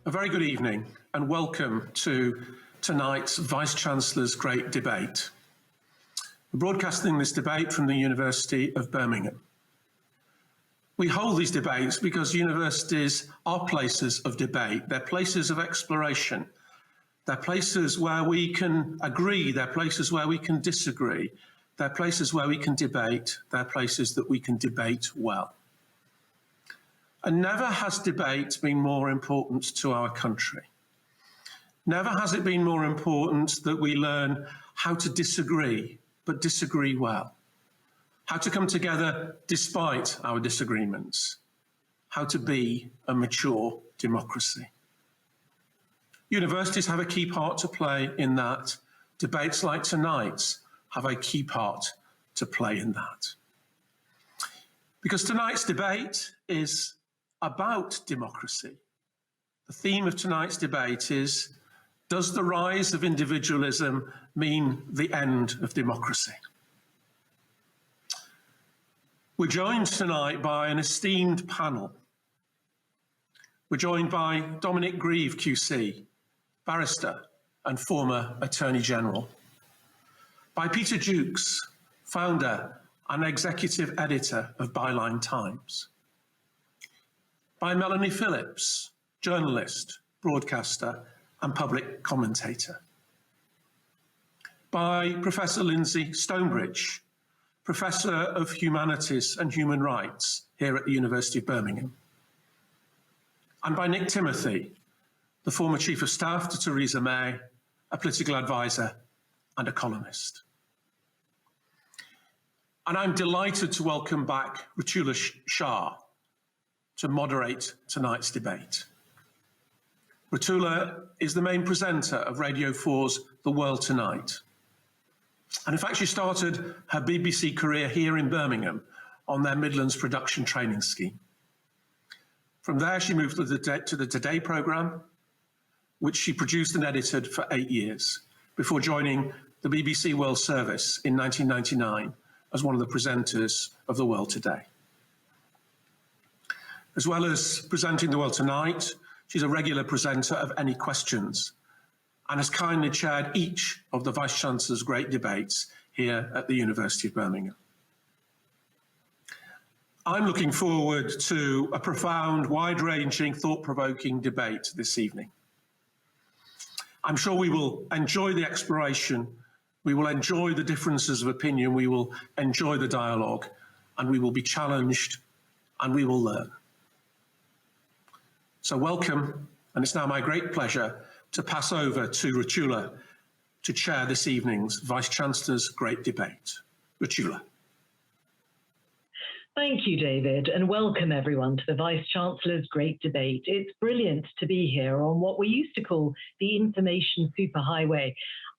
A very good evening and welcome to tonight's Vice-Chancellor's Great Debate. We're broadcasting this debate from the University of Birmingham. We hold these debates because universities are places of debate. They're places of exploration. They're places where we can agree. They're places where we can disagree. They're places where we can debate. They're places that we can debate well. And never has debate been more important to our country. Never has it been more important that we learn how to disagree, but disagree well. How to come together despite our disagreements. How to be a mature democracy. Universities have a key part to play in that. Debates like tonight's have a key part to play in that. Because tonight's debate is about democracy. The theme of tonight's debate is, does the rise of individualism mean the end of democracy? We're joined tonight by an esteemed panel. We're joined by Dominic Grieve QC, barrister and former Attorney General. By Peter Jukes, founder and executive editor of Byline Times. By Melanie Phillips, journalist, broadcaster and public commentator. By Professor Lindsay Stonebridge, Professor of Humanities and Human Rights here at the University of Birmingham. And by Nick Timothy, the former Chief of Staff to Theresa May, a political advisor and a columnist. And I'm delighted to welcome back Ritula Shah to moderate tonight's debate. Ritula is the main presenter of Radio 4's The World Tonight. And in fact, she started her BBC career here in Birmingham on their Midlands production training scheme. From there, she moved to the Today programme, which she produced and edited for 8 years, before joining the BBC World Service in 1999 as one of the presenters of The World Today. As well as presenting The World Tonight, she's a regular presenter of Any Questions and has kindly chaired each of the Vice-Chancellor's Great Debates here at the University of Birmingham. I'm looking forward to a profound, wide-ranging, thought-provoking debate this evening. I'm sure we will enjoy the exploration, we will enjoy the differences of opinion, we will enjoy the dialogue, and we will be challenged and we will learn. So welcome, and it's now my great pleasure to pass over to Ritula to chair this evening's Vice-Chancellor's Great Debate. Ritula. Thank you, David, and welcome everyone to the Vice-Chancellor's Great Debate. It's brilliant to be here on what we used to call the information superhighway.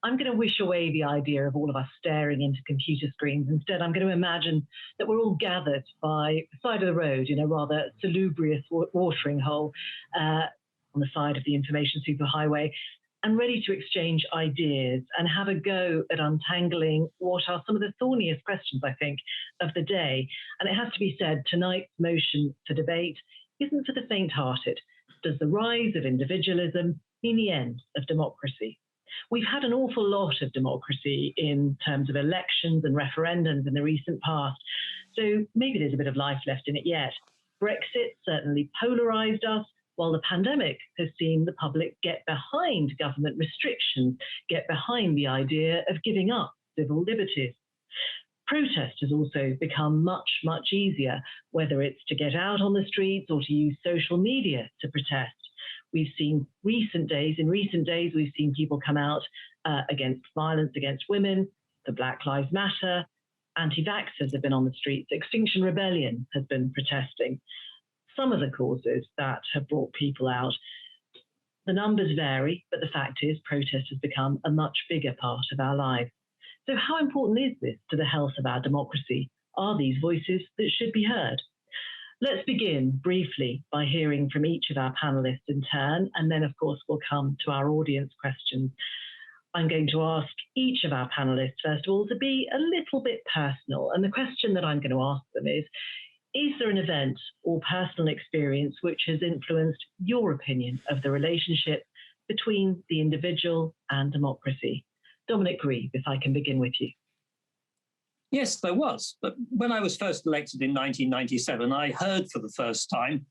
I'm going to wish away the idea of all of us staring into computer screens. Instead, I'm going to imagine that we're all gathered by the side of the road in a rather salubrious watering hole on the side of the information superhighway, and ready to exchange ideas and have a go at untangling what are some of the thorniest questions, I think, of the day. And it has to be said, tonight's motion for debate isn't for the faint-hearted. Does the rise of individualism mean the end of democracy? We've had an awful lot of democracy in terms of elections and referendums in the recent past, so maybe there's a bit of life left in it yet. Brexit certainly polarised us, while the pandemic has seen the public get behind government restrictions, get behind the idea of giving up civil liberties. Protest has also become much, much easier, whether it's to get out on the streets or to use social media to protest. We've seen in recent days, we've seen people come out against violence against women, the Black Lives Matter, anti-vaxxers have been on the streets, Extinction Rebellion has been protesting. Some of the causes that have brought people out, the numbers vary, but the fact is protest has become a much bigger part of our lives. So how important is this to the health of our democracy? Are these voices that should be heard? Let's begin briefly by hearing from each of our panellists in turn, and then of course we'll come to our audience questions. I'm going to ask each of our panellists, first of all, to be a little bit personal. And the question that I'm going to ask them is Is there an event or personal experience which has influenced your opinion of the relationship between the individual and democracy? Dominic Grieve, if I can begin with you. Yes, there was. But when I was first elected in 1997, I heard for the first time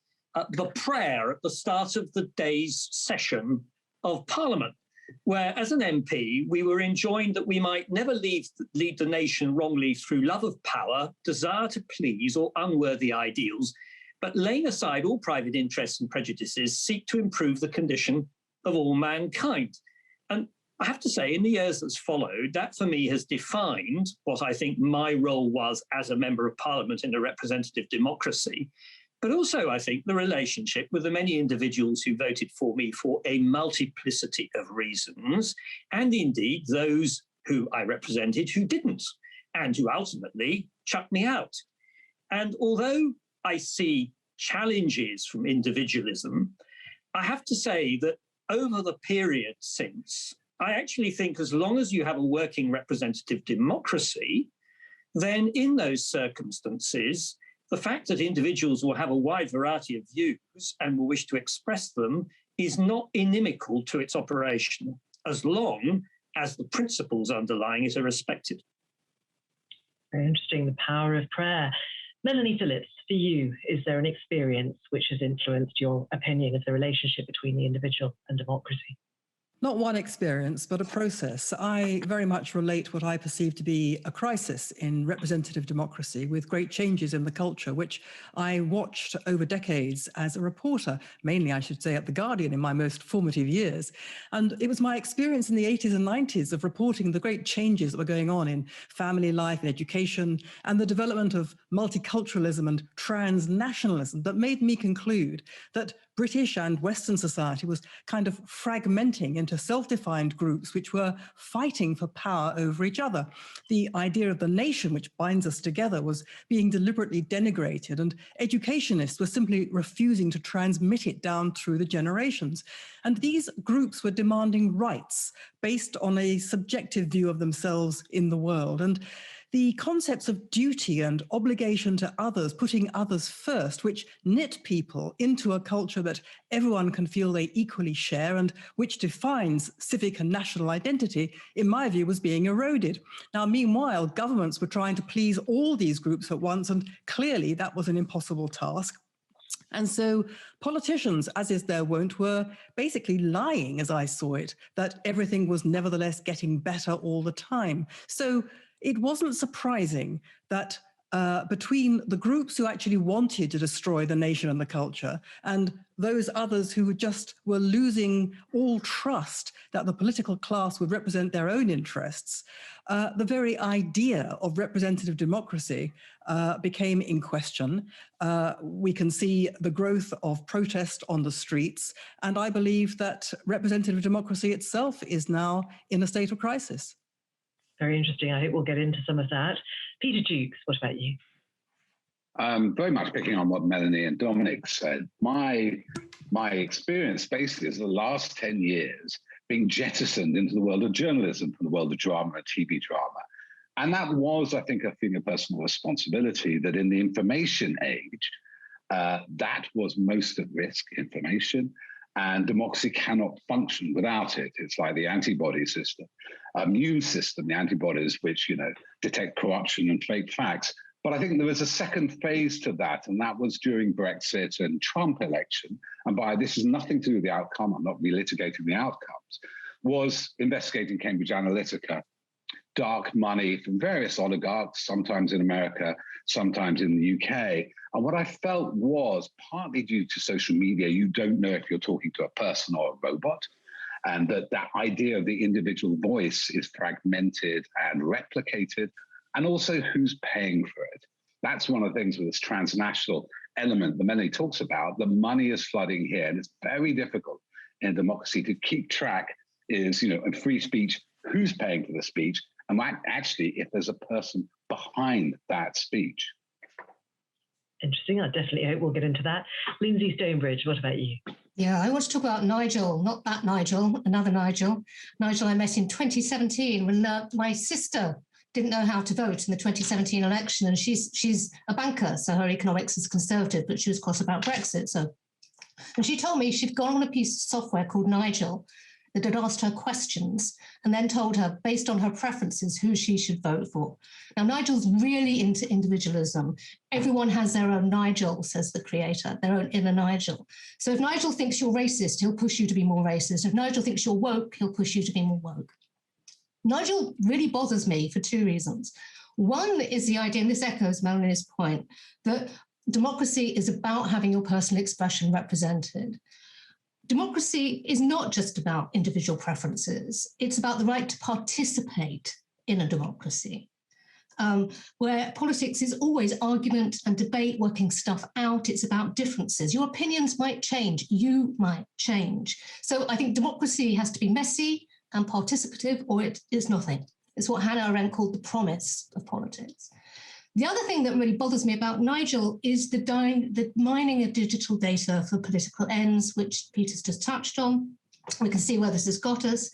the prayer at the start of the day's session of Parliament, where as an MP, we were enjoined that we might never lead the nation wrongly through love of power, desire to please, or unworthy ideals, but laying aside all private interests and prejudices, seek to improve the condition of all mankind. And I have to say, in the years that's followed, that for me has defined what I think my role was as a member of Parliament in a representative democracy, but also, I think, the relationship with the many individuals who voted for me for a multiplicity of reasons, and indeed those who I represented who didn't, and who ultimately shut me out. And although I see challenges from individualism, I have to say that over the period since, I actually think as long as you have a working representative democracy, then in those circumstances, the fact that individuals will have a wide variety of views and will wish to express them is not inimical to its operation, as long as the principles underlying it are respected. Very interesting, the power of prayer. Melanie Phillips, for you, is there an experience which has influenced your opinion of the relationship between the individual and democracy? Not one experience, but a process. I very much relate what I perceive to be a crisis in representative democracy with great changes in the culture, which I watched over decades as a reporter, mainly, I should say, at The Guardian in my most formative years. And it was my experience in the 80s and 90s of reporting the great changes that were going on in family life and education and the development of multiculturalism and transnationalism that made me conclude that British and Western society was kind of fragmenting into self-defined groups which were fighting for power over each other. The idea of the nation which binds us together was being deliberately denigrated, and educationists were simply refusing to transmit it down through the generations. And these groups were demanding rights based on a subjective view of themselves in the world. And the concepts of duty and obligation to others, putting others first, which knit people into a culture that everyone can feel they equally share and which defines civic and national identity, in my view, was being eroded. Now, meanwhile, governments were trying to please all these groups at once, and clearly that was an impossible task. And so politicians, as is their wont, were basically lying, as I saw it, that everything was nevertheless getting better all the time. So it wasn't surprising that between the groups who actually wanted to destroy the nation and the culture and those others who just were losing all trust that the political class would represent their own interests, the very idea of representative democracy became in question. We can see the growth of protest on the streets, and I believe that representative democracy itself is now in a state of crisis. Very interesting. I hope we'll get into some of that. Peter Jukes, what about you? Very much picking on what Melanie and Dominic said. My experience basically is the last 10 years being jettisoned into the world of journalism from the world of drama and TV drama. And that was, I think, a feeling of personal responsibility that in the information age, that was most at risk, information. And democracy cannot function without it. It's like the antibody system, immune system, the antibodies which, detect corruption and fake facts. But I think there was a second phase to that, and that was during Brexit and Trump election. And by this has nothing to do with the outcome, I'm not relitigating the outcomes, was investigating Cambridge Analytica, dark money from various oligarchs, sometimes in America, sometimes in the UK. And what I felt was partly due to social media, you don't know if you're talking to a person or a robot, and that idea of the individual voice is fragmented and replicated, and also who's paying for it. That's one of the things with this transnational element that Melanie talks about. The money is flooding here, and it's very difficult in democracy to keep track is, in free speech, who's paying for the speech, and actually if there's a person behind that speech. Interesting. I definitely hope we'll get into that. Lindsay Stonebridge, what about you? Yeah, I want to talk about Nigel, not that Nigel, another Nigel. Nigel I met in 2017 when my sister didn't know how to vote in the 2017 election, and she's a banker, so her economics is conservative, but she was cross about Brexit. And she told me she'd gone on a piece of software called Nigel that had asked her questions and then told her, based on her preferences, who she should vote for. Now, Nigel's really into individualism. Everyone has their own Nigel, says the creator, their own inner Nigel. So if Nigel thinks you're racist, he'll push you to be more racist. If Nigel thinks you're woke, he'll push you to be more woke. Nigel really bothers me for two reasons. One is the idea, and this echoes Melanie's point, that democracy is about having your personal expression represented. Democracy is not just about individual preferences. It's about the right to participate in a democracy, where politics is always argument and debate, working stuff out. It's about differences. Your opinions might change. You might change. So I think democracy has to be messy and participative, or it is nothing. It's what Hannah Arendt called the promise of politics. The other thing that really bothers me about Nigel is the mining of digital data for political ends, which Peter's just touched on. We can see where this has got us.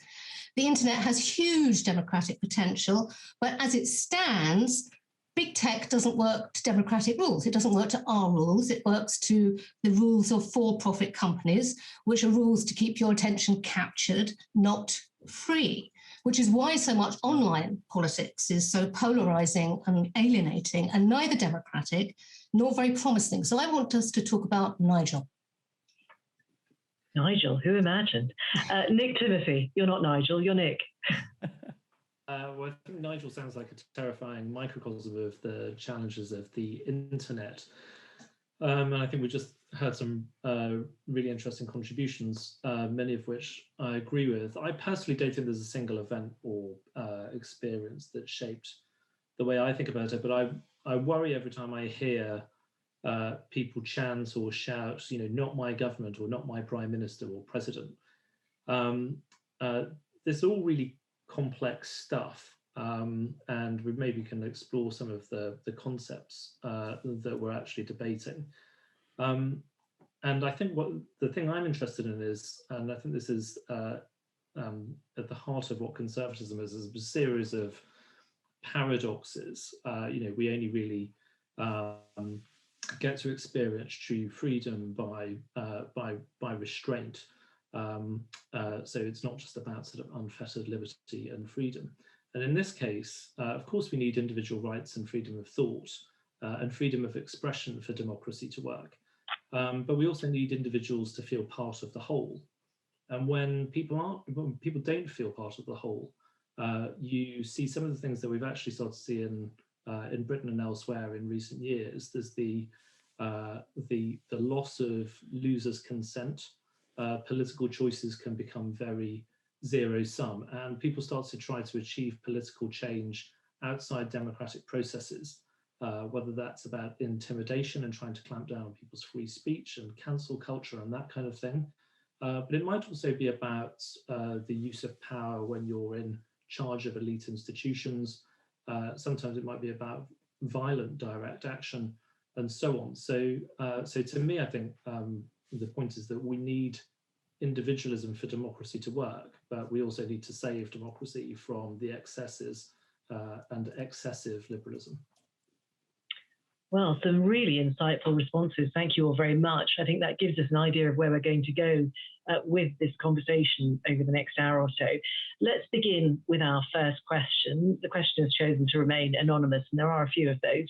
The internet has huge democratic potential, but as it stands, big tech doesn't work to democratic rules. It doesn't work to our rules. It works to the rules of for-profit companies, which are rules to keep your attention captured, not free, which is why so much online politics is so polarizing and alienating and neither democratic nor very promising. So I want us to talk about Nigel. Nigel, who imagined? Nick Timothy, you're not Nigel, you're Nick. Well, I think Nigel sounds like a terrifying microcosm of the challenges of the internet. And I think we just heard some really interesting contributions, many of which I agree with. I personally don't think there's a single event or experience that shaped the way I think about it, but I worry every time I hear people chant or shout, not my government or not my prime minister or president. This is all really complex stuff, and we maybe can explore some of the concepts that we're actually debating. And I think the thing I'm interested in is, and I think this is at the heart of what conservatism is a series of paradoxes. We only really get to experience true freedom by restraint. So it's not just about sort of unfettered liberty and freedom. And in this case, of course, we need individual rights and freedom of thought and freedom of expression for democracy to work. But we also need individuals to feel part of the whole. And when people don't feel part of the whole, you see some of the things that we've actually started to see in Britain and elsewhere in recent years. There's the loss of losers' consent. Political choices can become very zero-sum, and people start to try to achieve political change outside democratic processes, whether that's about intimidation and trying to clamp down on people's free speech and cancel culture and that kind of thing. But it might also be about the use of power when you're in charge of elite institutions. Sometimes it might be about violent direct action and so on. So to me, I think the point is that we need individualism for democracy to work, but we also need to save democracy from the excesses and excessive liberalism. Well, some really insightful responses. Thank you all very much. I think that gives us an idea of where we're going to go with this conversation over the next hour or so. Let's begin with our first question. The question has chosen to remain anonymous, and there are a few of those.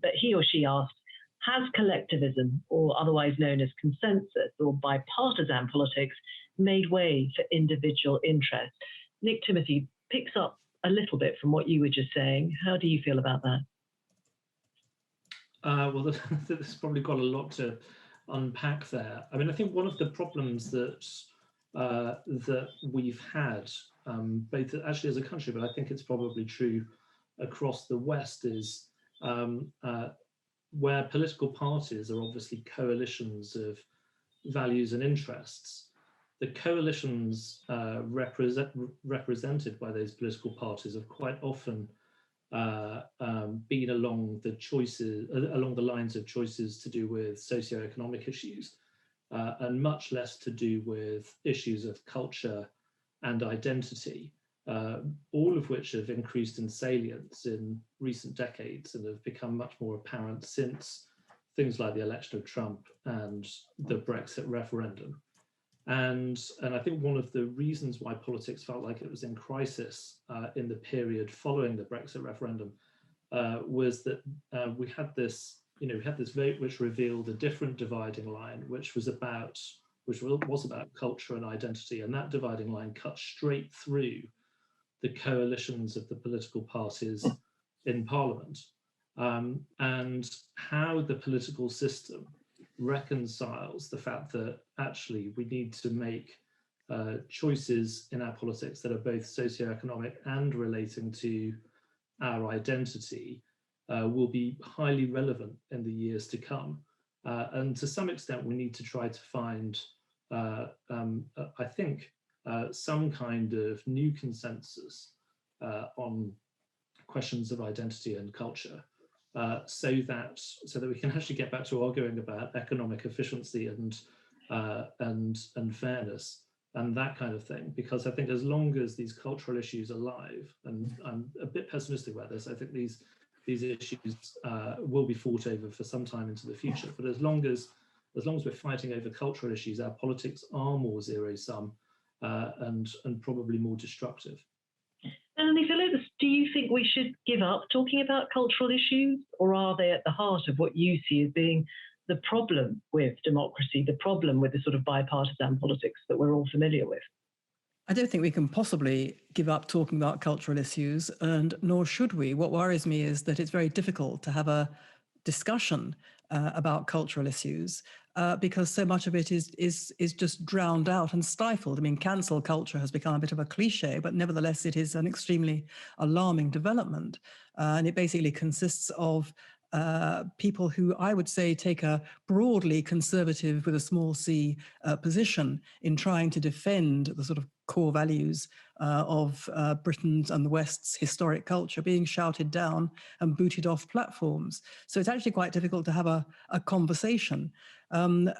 But he or she asked, has collectivism, or otherwise known as consensus or bipartisan politics, made way for individual interest? Nick Timothy picks up a little bit from what you were just saying. How do you feel about that? Well, there's probably got a lot to unpack there. I mean, I think one of the problems that we've had, both actually as a country, but I think it's probably true across the West, is where political parties are obviously coalitions of values and interests. The coalitions represented by those political parties have quite often been along the lines of choices to do with socioeconomic issues, and much less to do with issues of culture and identity. all of which have increased in salience in recent decades and have become much more apparent since things like the election of Trump and the Brexit referendum. And I think one of the reasons why politics felt like it was in crisis in the period following the Brexit referendum was that we had this vote which revealed a different dividing line, which was about culture and identity, and that dividing line cut straight through the coalitions of the political parties in Parliament, and how the political system reconciles the fact that actually we need to make choices in our politics that are both socioeconomic and relating to our identity will be highly relevant in the years to come. And to some extent, we need to try to find, I think, some kind of new consensus on questions of identity and culture, so that we can actually get back to arguing about economic efficiency and fairness and that kind of thing. Because I think as long as these cultural issues are alive, and I'm a bit pessimistic about this, I think these issues will be fought over for some time into the future. But as long as we're fighting over cultural issues, our politics are more zero-sum and probably more destructive. Melanie Phillips, do you think we should give up talking about cultural issues, or are they at the heart of what you see as being the problem with democracy, the problem with the sort of bipartisan politics that we're all familiar with? I don't think we can possibly give up talking about cultural issues, and nor should we. What worries me is that it's very difficult to have a discussion about cultural issues because so much of it is just drowned out and stifled. I mean, cancel culture has become a bit of a cliche, but nevertheless, it is an extremely alarming development. And it basically consists of people who I would say take a broadly conservative with a small c position in trying to defend the sort of core values of Britain's and the West's historic culture being shouted down and booted off platforms. So it's actually quite difficult to have a conversation. But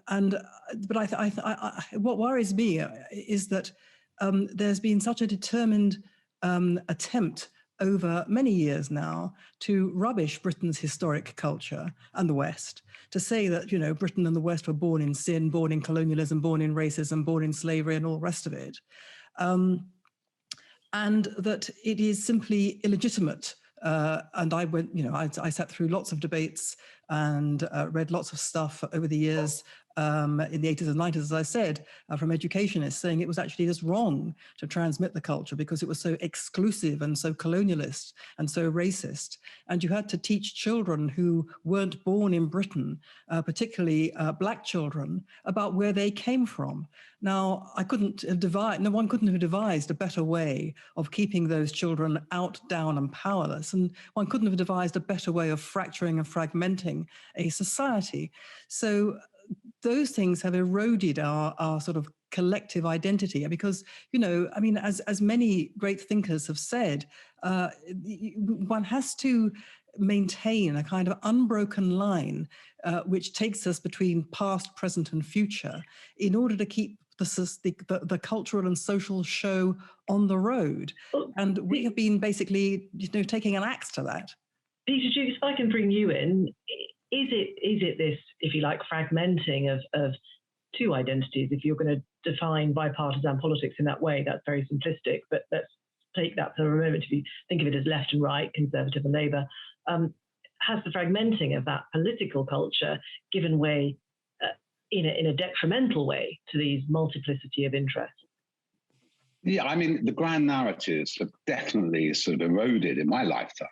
what worries me is that there's been such a determined attempt over many years now to rubbish Britain's historic culture and the West, to say that, you know, Britain and the West were born in sin, born in colonialism, born in racism, born in slavery and all the rest of it. And that it is simply illegitimate. And I went, you know, I sat through lots of debates and read lots of stuff over the years in the 80s and 90s, as I said, from educationists saying it was actually just wrong to transmit the culture because it was so exclusive and so colonialist and so racist. And you had to teach children who weren't born in Britain, particularly black children, about where they came from. Now, no one couldn't have devised a better way of keeping those children out, down, and powerless. And one couldn't have devised a better way of fracturing and fragmenting a society. So those things have eroded our sort of collective identity, because, you know, I mean, as many great thinkers have said, one has to maintain a kind of unbroken line which takes us between past, present, and future in order to keep the cultural and social show on the road. And we have been basically, you know, taking an axe to that. Peter Jukes, if I can bring you in, is it this, if you like, fragmenting of two identities? If you're going to define bipartisan politics in that way, that's very simplistic, but let's take that for a moment. If you think of it as left and right, Conservative and Labour, has the fragmenting of that political culture given way in a detrimental way to these multiplicity of interests? Yeah, I mean, the grand narratives have definitely sort of eroded in my lifetime.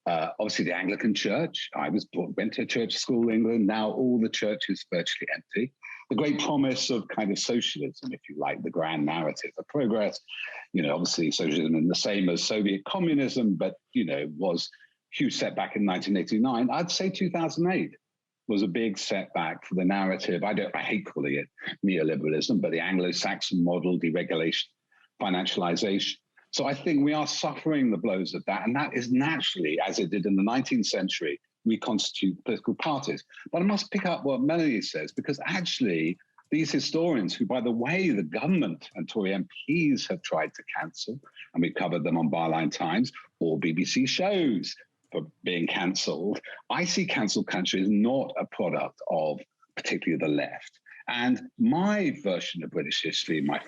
Obviously, the Anglican Church. Went to church school in England. Now all the church is virtually empty. The great promise of kind of socialism, if you like, the grand narrative of progress. You know, obviously socialism is the same as Soviet communism, but, you know, was a huge setback in 1989. I'd say 2008 was a big setback for the narrative. I hate calling it neoliberalism, but the Anglo-Saxon model, deregulation, financialization. So I think we are suffering the blows of that. And that is naturally, as it did in the 19th century, reconstitute political parties. But I must pick up what Melanie says, because actually these historians who, by the way, the government and Tory MPs have tried to cancel, and we've covered them on Byline Times, or BBC shows for being cancelled. I see cancelled country as not a product of particularly the left. And my version of British history, my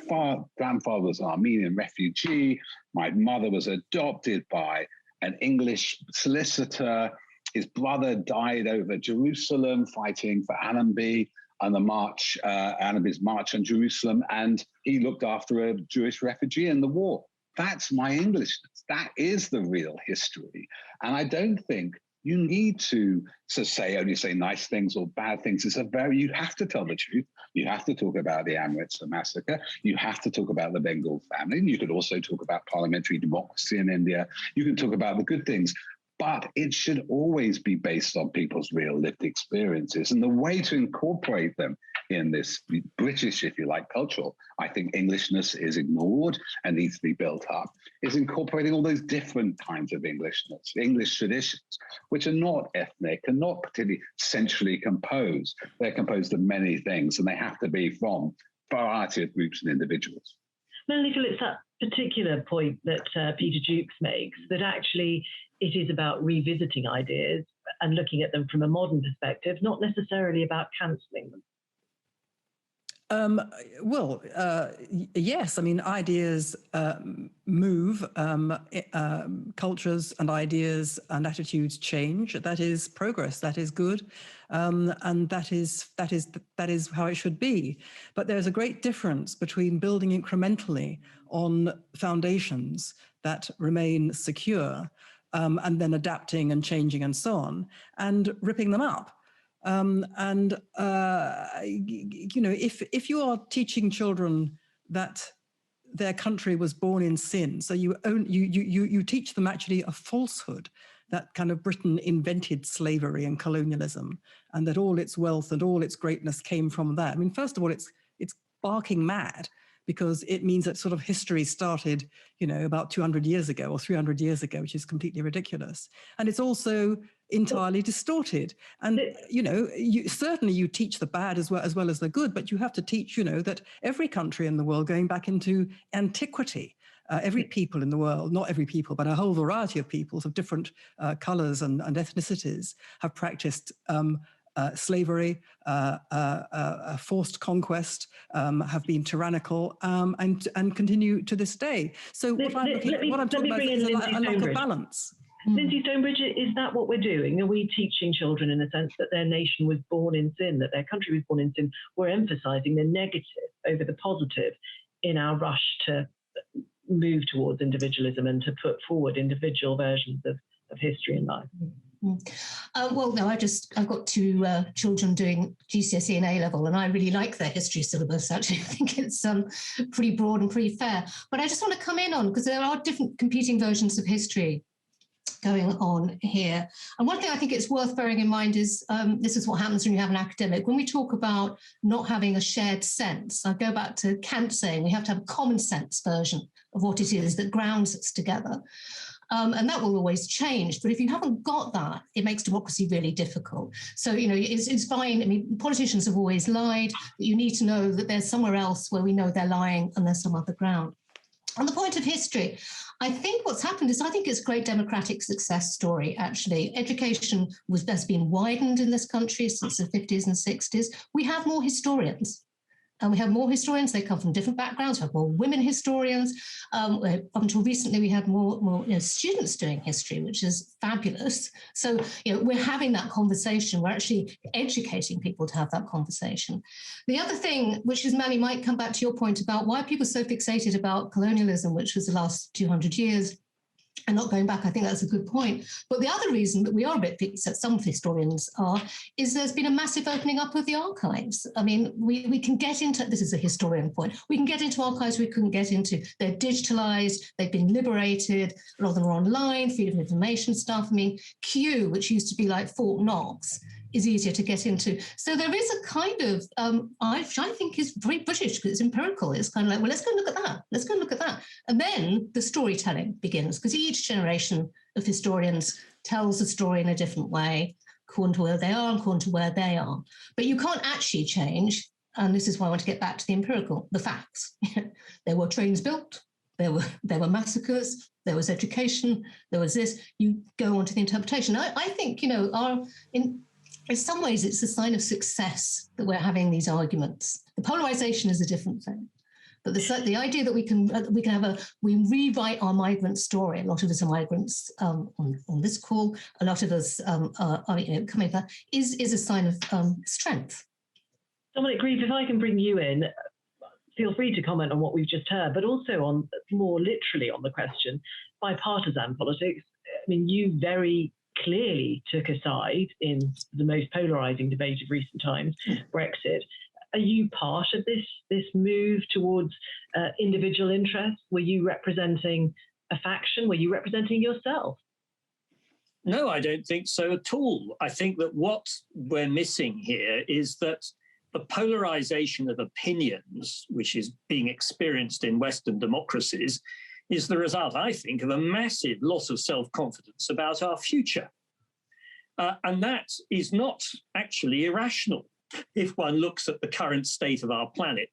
grandfather was an Armenian refugee. My mother was adopted by an English solicitor. His brother died over Jerusalem fighting for Allenby and the march, Allenby's march on Jerusalem. And he looked after a Jewish refugee in the war. That's my Englishness. That is the real history. And I don't think you need to only say nice things or bad things. You have to tell the truth. You have to talk about the Amritsar massacre. You have to talk about the Bengal famine. You could also talk about parliamentary democracy in India. You can talk about the good things. But it should always be based on people's real lived experiences. And the way to incorporate them in this British, if you like, cultural, I think Englishness is ignored and needs to be built up, is incorporating all those different kinds of Englishness, English traditions, which are not ethnic and not particularly centrally composed. They're composed of many things, and they have to be from a variety of groups and individuals. Melanie, it's that particular point that Peter Jukes makes, that actually it is about revisiting ideas and looking at them from a modern perspective, not necessarily about cancelling them. Yes. I mean, ideas move, cultures and ideas and attitudes change. That is progress. That is good, and that is how it should be. But there's a great difference between building incrementally on foundations that remain secure, and then adapting and changing and so on, and ripping them up. If you are teaching children that their country was born in sin, so you teach them actually a falsehood, that kind of Britain invented slavery and colonialism, and that all its wealth and all its greatness came from that. I mean, first of all, it's barking mad, because it means that sort of history started, about 200 years ago or 300 years ago, which is completely ridiculous. And it's also entirely distorted. And, certainly you teach the bad as well as the good, but you have to teach, that every country in the world, going back into antiquity, every people in the world, not every people, but a whole variety of peoples of different colors and ethnicities have practiced slavery, forced conquest, have been tyrannical, and continue to this day. So what I'm talking about is a lack of balance. Lindsay Stonebridge, is that what we're doing? Are we teaching children in the sense that their nation was born in sin, that their country was born in sin? We're emphasising the negative over the positive in our rush to move towards individualism and to put forward individual versions of history and life. I've got two children doing GCSE and A-level, and I really like their history syllabus, actually. I think it's pretty broad and pretty fair. But I just want to come in on, because there are different competing versions of history going on here. And one thing I think it's worth bearing in mind is this is what happens when you have an academic. When we talk about not having a shared sense, I go back to Kant saying we have to have a common sense version of what it is that grounds us together. And that will always change. But if you haven't got that, it makes democracy really difficult. So, it's fine. I mean, politicians have always lied, but you need to know that there's somewhere else where we know they're lying and there's some other ground. On the point of history, I think what's happened is I think it's a great democratic success story, actually. Education has been widened in this country since the 50s and 60s. We have more historians. And we have more historians. They come from different backgrounds. We have more women historians. Up until recently, we had more students doing history, which is fabulous. So we're having that conversation. We're actually educating people to have that conversation. The other thing, which is, Manny, might come back to your point about why people are so fixated about colonialism, which was the last 200 years, and not going back, I think that's a good point. But the other reason that we are a bit fixed, some historians are, is there's been a massive opening up of the archives. I mean, we can get into, this is a historian point, we can get into archives we couldn't get into. They're digitalized, they've been liberated, a lot of them are online, freedom of information stuff. I mean, Kew, which used to be like Fort Knox, is easier to get into. So there is a kind of, I think is very British because it's empirical. It's kind of like, well, let's go look at that. Let's go look at that. And then the storytelling begins, because each generation of historians tells a story in a different way, according to where they are and according to where they are. But you can't actually change and this is why I want to get back to the empirical, the facts. There were trains built, there were massacres, there was education, there was this. You go on to the interpretation. I think, in some ways, it's a sign of success that we're having these arguments. The polarization is a different thing. But the idea that we rewrite our migrant story. A lot of us are migrants on this call. A lot of us are coming back is a sign of strength. Dominic Grieve, if I can bring you in, feel free to comment on what we've just heard, but also on more literally on the question, bipartisan politics. I mean, you very clearly took a side in the most polarizing debate of recent times, Brexit. Are you part of this move towards individual interests? Were you representing a faction? Were you representing yourself? No, I don't think so at all. I think that what we're missing here is that the polarization of opinions, which is being experienced in Western democracies, is the result, I think, of a massive loss of self-confidence about our future. And that is not actually irrational if one looks at the current state of our planet.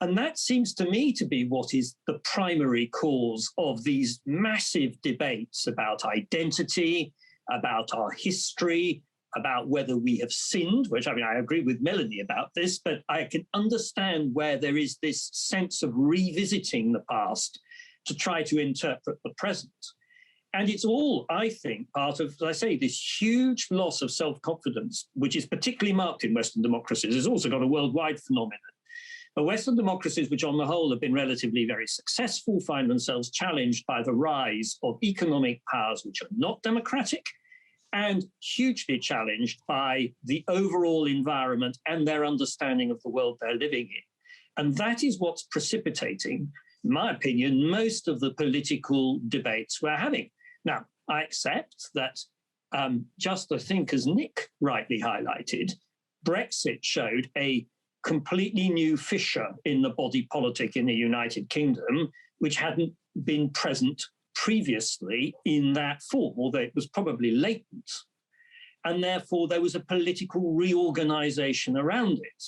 And that seems to me to be what is the primary cause of these massive debates about identity, about our history, about whether we have sinned, which, I mean, I agree with Melanie about this, but I can understand where there is this sense of revisiting the past to try to interpret the present. And it's all, I think, part of, as I say, this huge loss of self-confidence, which is particularly marked in Western democracies. It's also got a worldwide phenomenon. But Western democracies, which on the whole have been relatively very successful, find themselves challenged by the rise of economic powers which are not democratic, and hugely challenged by the overall environment and their understanding of the world they're living in. And that is what's precipitating, in my opinion, most of the political debates we're having. Now, I accept that, just I think as Nick rightly highlighted, Brexit showed a completely new fissure in the body politic in the United Kingdom, which hadn't been present previously in that form, although it was probably latent. And therefore, there was a political reorganization around it.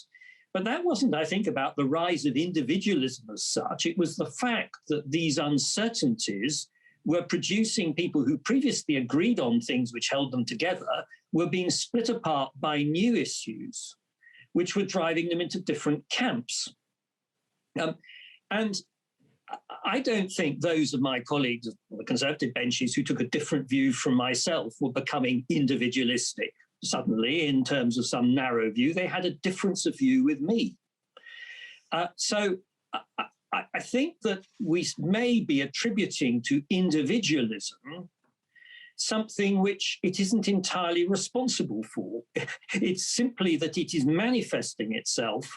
But that wasn't, I think, about the rise of individualism as such. It was the fact that these uncertainties were producing people who previously agreed on things which held them together, were being split apart by new issues, which were driving them into different camps. And I don't think those of my colleagues on the Conservative benches who took a different view from myself were becoming individualistic suddenly in terms of some narrow view. They had a difference of view with me. So I think that we may be attributing to individualism something which it isn't entirely responsible for. It's simply that it is manifesting itself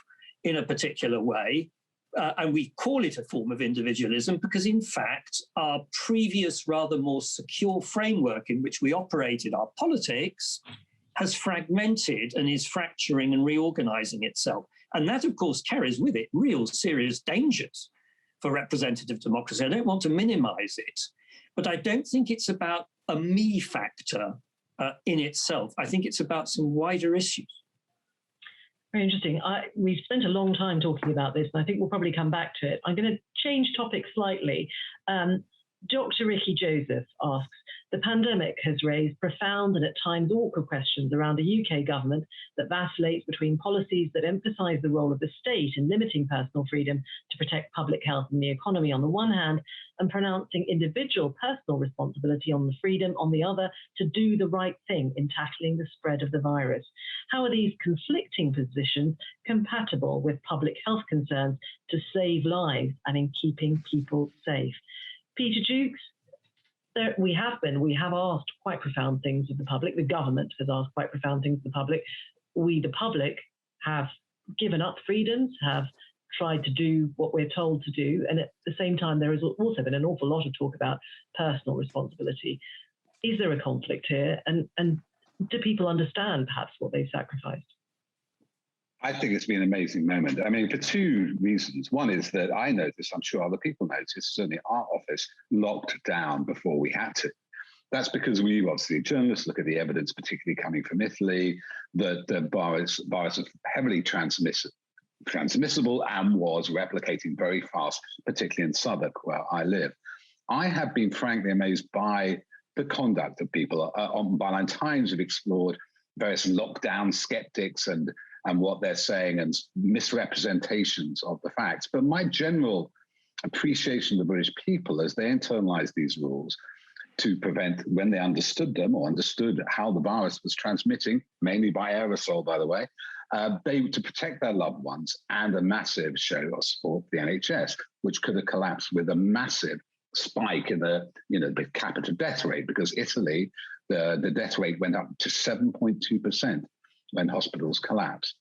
in a particular way, and we call it a form of individualism because, in fact, our previous rather more secure framework in which we operated our politics has fragmented and is fracturing and reorganizing itself. And that, of course, carries with it real serious dangers for representative democracy. I don't want to minimize it, but I don't think it's about a me factor in itself. I think it's about some wider issues. Very interesting. We've spent a long time talking about this, and I think we'll probably come back to it. I'm going to change topic slightly. Dr. Ricky Joseph asks, the pandemic has raised profound and at times awkward questions around a UK government that vacillates between policies that emphasise the role of the state in limiting personal freedom to protect public health and the economy on the one hand, and pronouncing individual personal responsibility on the freedom on the other to do the right thing in tackling the spread of the virus. How are these conflicting positions compatible with public health concerns to save lives and in keeping people safe? Peter Jukes, we have asked quite profound things of the public. The government has asked quite profound things of the public. We, the public, have given up freedoms, have tried to do what we're told to do. And at the same time, there has also been an awful lot of talk about personal responsibility. Is there a conflict here? And do people understand perhaps what they've sacrificed? I think it's been an amazing moment. I mean, for two reasons. One is that I noticed, I'm sure other people noticed, certainly our office locked down before we had to. That's because we, obviously, journalists look at the evidence, particularly coming from Italy, that the virus is heavily transmissive. transmissible and was replicating very fast, particularly in Southwark, where I live. I have been frankly amazed by the conduct of people. On Byline Times, we've explored various lockdown skeptics and what they're saying and misrepresentations of the facts. But my general appreciation of the British people as they internalize these rules to prevent, when they understood them or understood how the virus was transmitting, mainly by aerosol, by the way, to protect their loved ones, and a massive show of support for the NHS, which could have collapsed with a massive spike in the per capita death rate, because Italy, the death rate went up to 7.2% when hospitals collapsed.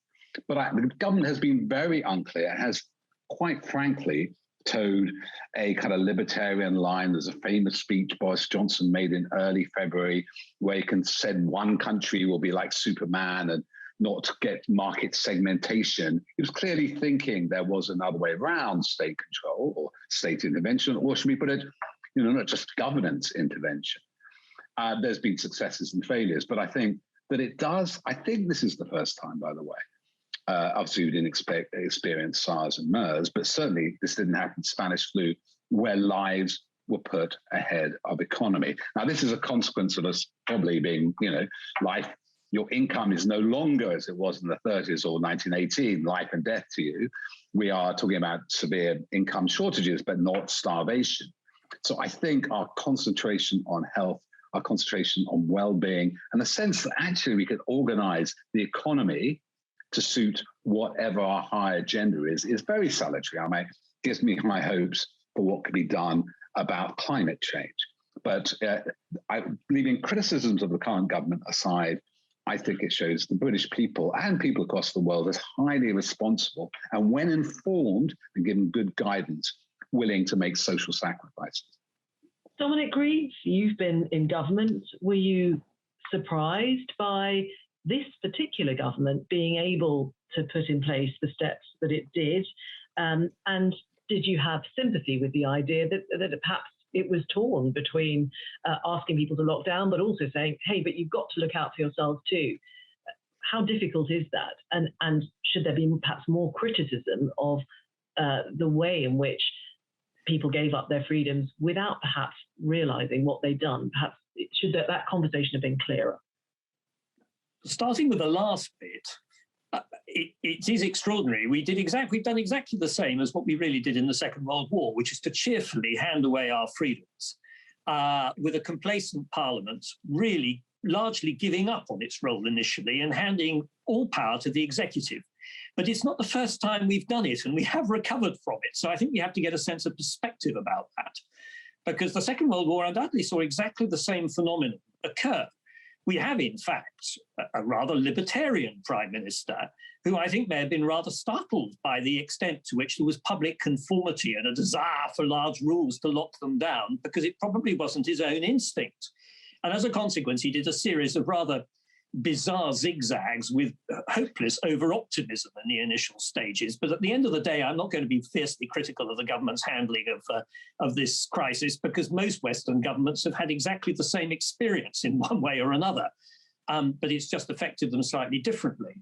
But the government has been very unclear, has quite frankly towed a kind of libertarian line. There's a famous speech Boris Johnson made in early February where he said one country will be like Superman and not get market segmentation. He was clearly thinking there was another way around state control or state intervention, or should we put it, not just governance intervention. There's been successes and failures, but I think that I think this is the first time, by the way. Obviously, we didn't experience SARS and MERS, but certainly this didn't happen in Spanish flu, where lives were put ahead of economy. Now, this is a consequence of us probably being, life, your income is no longer as it was in the 30s or 1918, life and death to you. We are talking about severe income shortages, but not starvation. So I think our concentration on health, our concentration on well-being, and the sense that actually we could organize the economy to suit whatever our high agenda is very salutary. I mean, it gives me high hopes for what could be done about climate change. But leaving criticisms of the current government aside, I think it shows the British people and people across the world as highly responsible, and when informed and given good guidance, willing to make social sacrifices. Dominic Reeves, you've been in government. Were you surprised by this particular government being able to put in place the steps that it did? And did you have sympathy with the idea that perhaps it was torn between asking people to lock down, but also saying, hey, but you've got to look out for yourselves too? How difficult is that? And should there be perhaps more criticism of the way in which people gave up their freedoms without perhaps realizing what they'd done? Perhaps should that conversation have been clearer? Starting with the last bit, it is extraordinary. We've done exactly the same as what we really did in the Second World War, which is to cheerfully hand away our freedoms with a complacent parliament really largely giving up on its role initially and handing all power to the executive. But it's not the first time we've done it, and we have recovered from it. So I think we have to get a sense of perspective about that, because the Second World War undoubtedly saw exactly the same phenomenon occur. We have, in fact, a rather libertarian prime minister who I think may have been rather startled by the extent to which there was public conformity and a desire for large rules to lock them down, because it probably wasn't his own instinct. And as a consequence, he did a series of rather bizarre zigzags with hopeless over-optimism in the initial stages. But at the end of the day, I'm not going to be fiercely critical of the government's handling of this crisis, because most Western governments have had exactly the same experience in one way or another. But it's just affected them slightly differently.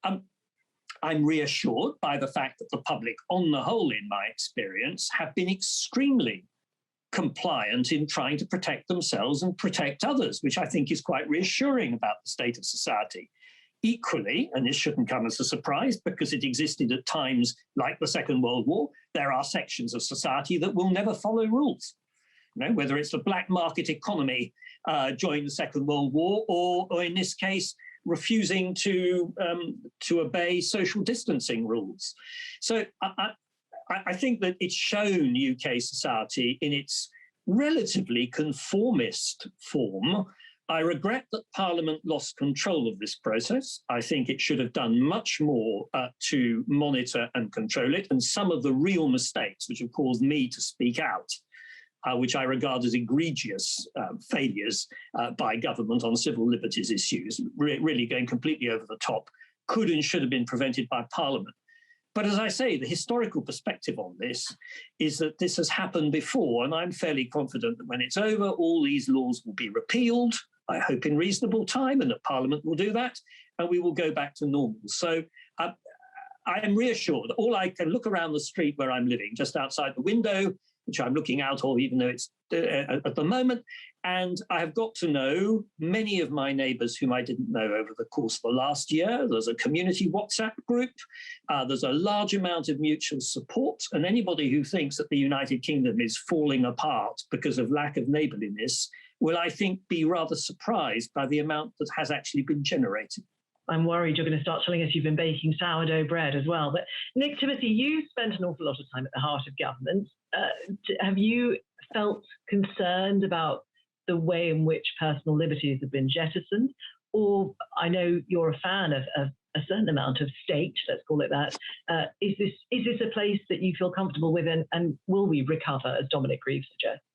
I'm reassured by the fact that the public, on the whole, in my experience, have been extremely compliant in trying to protect themselves and protect others, which I think is quite reassuring about the state of society. Equally, and this shouldn't come as a surprise because it existed at times like the Second World War, there are sections of society that will never follow rules. Whether it's the black market economy during the Second World War, or in this case, refusing to obey social distancing rules. So I think that it's shown UK society in its relatively conformist form. I regret that Parliament lost control of this process. I think it should have done much more to monitor and control it. And some of the real mistakes which have caused me to speak out, which I regard as egregious failures by government on civil liberties issues, really going completely over the top, could and should have been prevented by Parliament. But as I say, the historical perspective on this is that this has happened before, and I'm fairly confident that when it's over, all these laws will be repealed, I hope in reasonable time, and that Parliament will do that, and we will go back to normal. So I am reassured. All I can look around the street where I'm living, just outside the window, which I'm looking out of, even though it's at the moment, and I have got to know many of my neighbours whom I didn't know over the course of the last year. There's a community WhatsApp group. There's a large amount of mutual support, and anybody who thinks that the United Kingdom is falling apart because of lack of neighbourliness will, I think, be rather surprised by the amount that has actually been generated. I'm worried you're going to start telling us you've been baking sourdough bread as well. But Nick, Timothy, you spent an awful lot of time at the heart of government. Have you felt concerned about the way in which personal liberties have been jettisoned? Or I know you're a fan of a certain amount of state, let's call it that. Is this a place that you feel comfortable with, and will we recover, as Dominic Grieve suggests?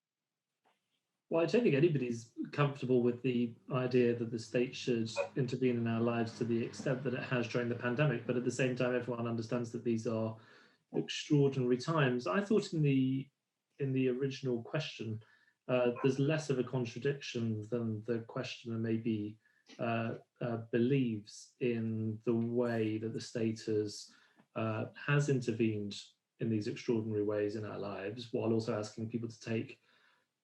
Well, I don't think anybody's comfortable with the idea that the state should intervene in our lives to the extent that it has during the pandemic. But at the same time, everyone understands that these are extraordinary times. I thought in the original question, there's less of a contradiction than the questioner maybe believes in the way that the state has intervened in these extraordinary ways in our lives, while also asking people to take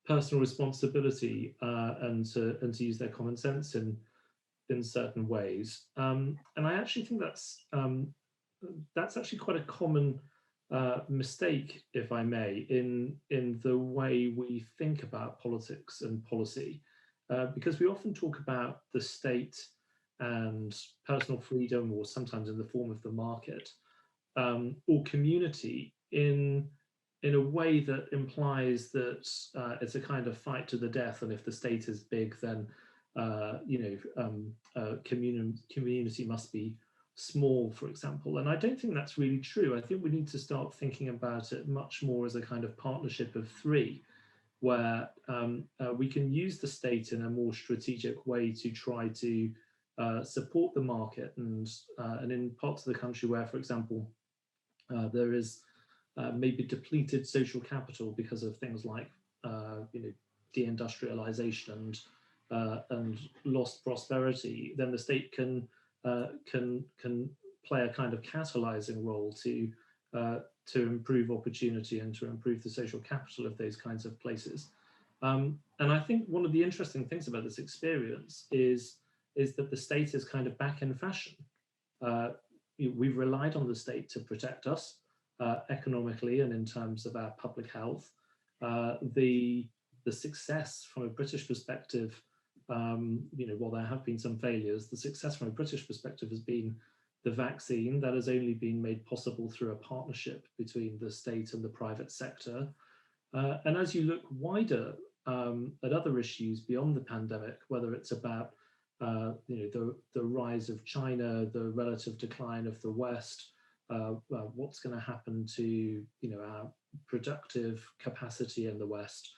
personal responsibility and to use their common sense in certain ways. And I actually think that's actually quite a common mistake, if I may, in the way we think about politics and policy, because we often talk about the state and personal freedom, or sometimes in the form of the market, or community in a way that implies that it's a kind of fight to the death, and if the state is big, then community must be small, for example. And I don't think that's really true. I think we need to start thinking about it much more as a kind of partnership of three, where we can use the state in a more strategic way to try to support the market, and in parts of the country where, for example, there is maybe depleted social capital because of things like deindustrialization and lost prosperity, then the state can play a kind of catalyzing role to improve opportunity and to improve the social capital of those kinds of places. And I think one of the interesting things about this experience is that the state is kind of back in fashion. We've relied on the state to protect us economically and in terms of our public health. The success from a British perspective, while there have been some failures, the success from a British perspective has been the vaccine. That has only been made possible through a partnership between the state and the private sector. And as you look wider at other issues beyond the pandemic, whether it's about the rise of China, the relative decline of the West, what's going to happen to our productive capacity in the West,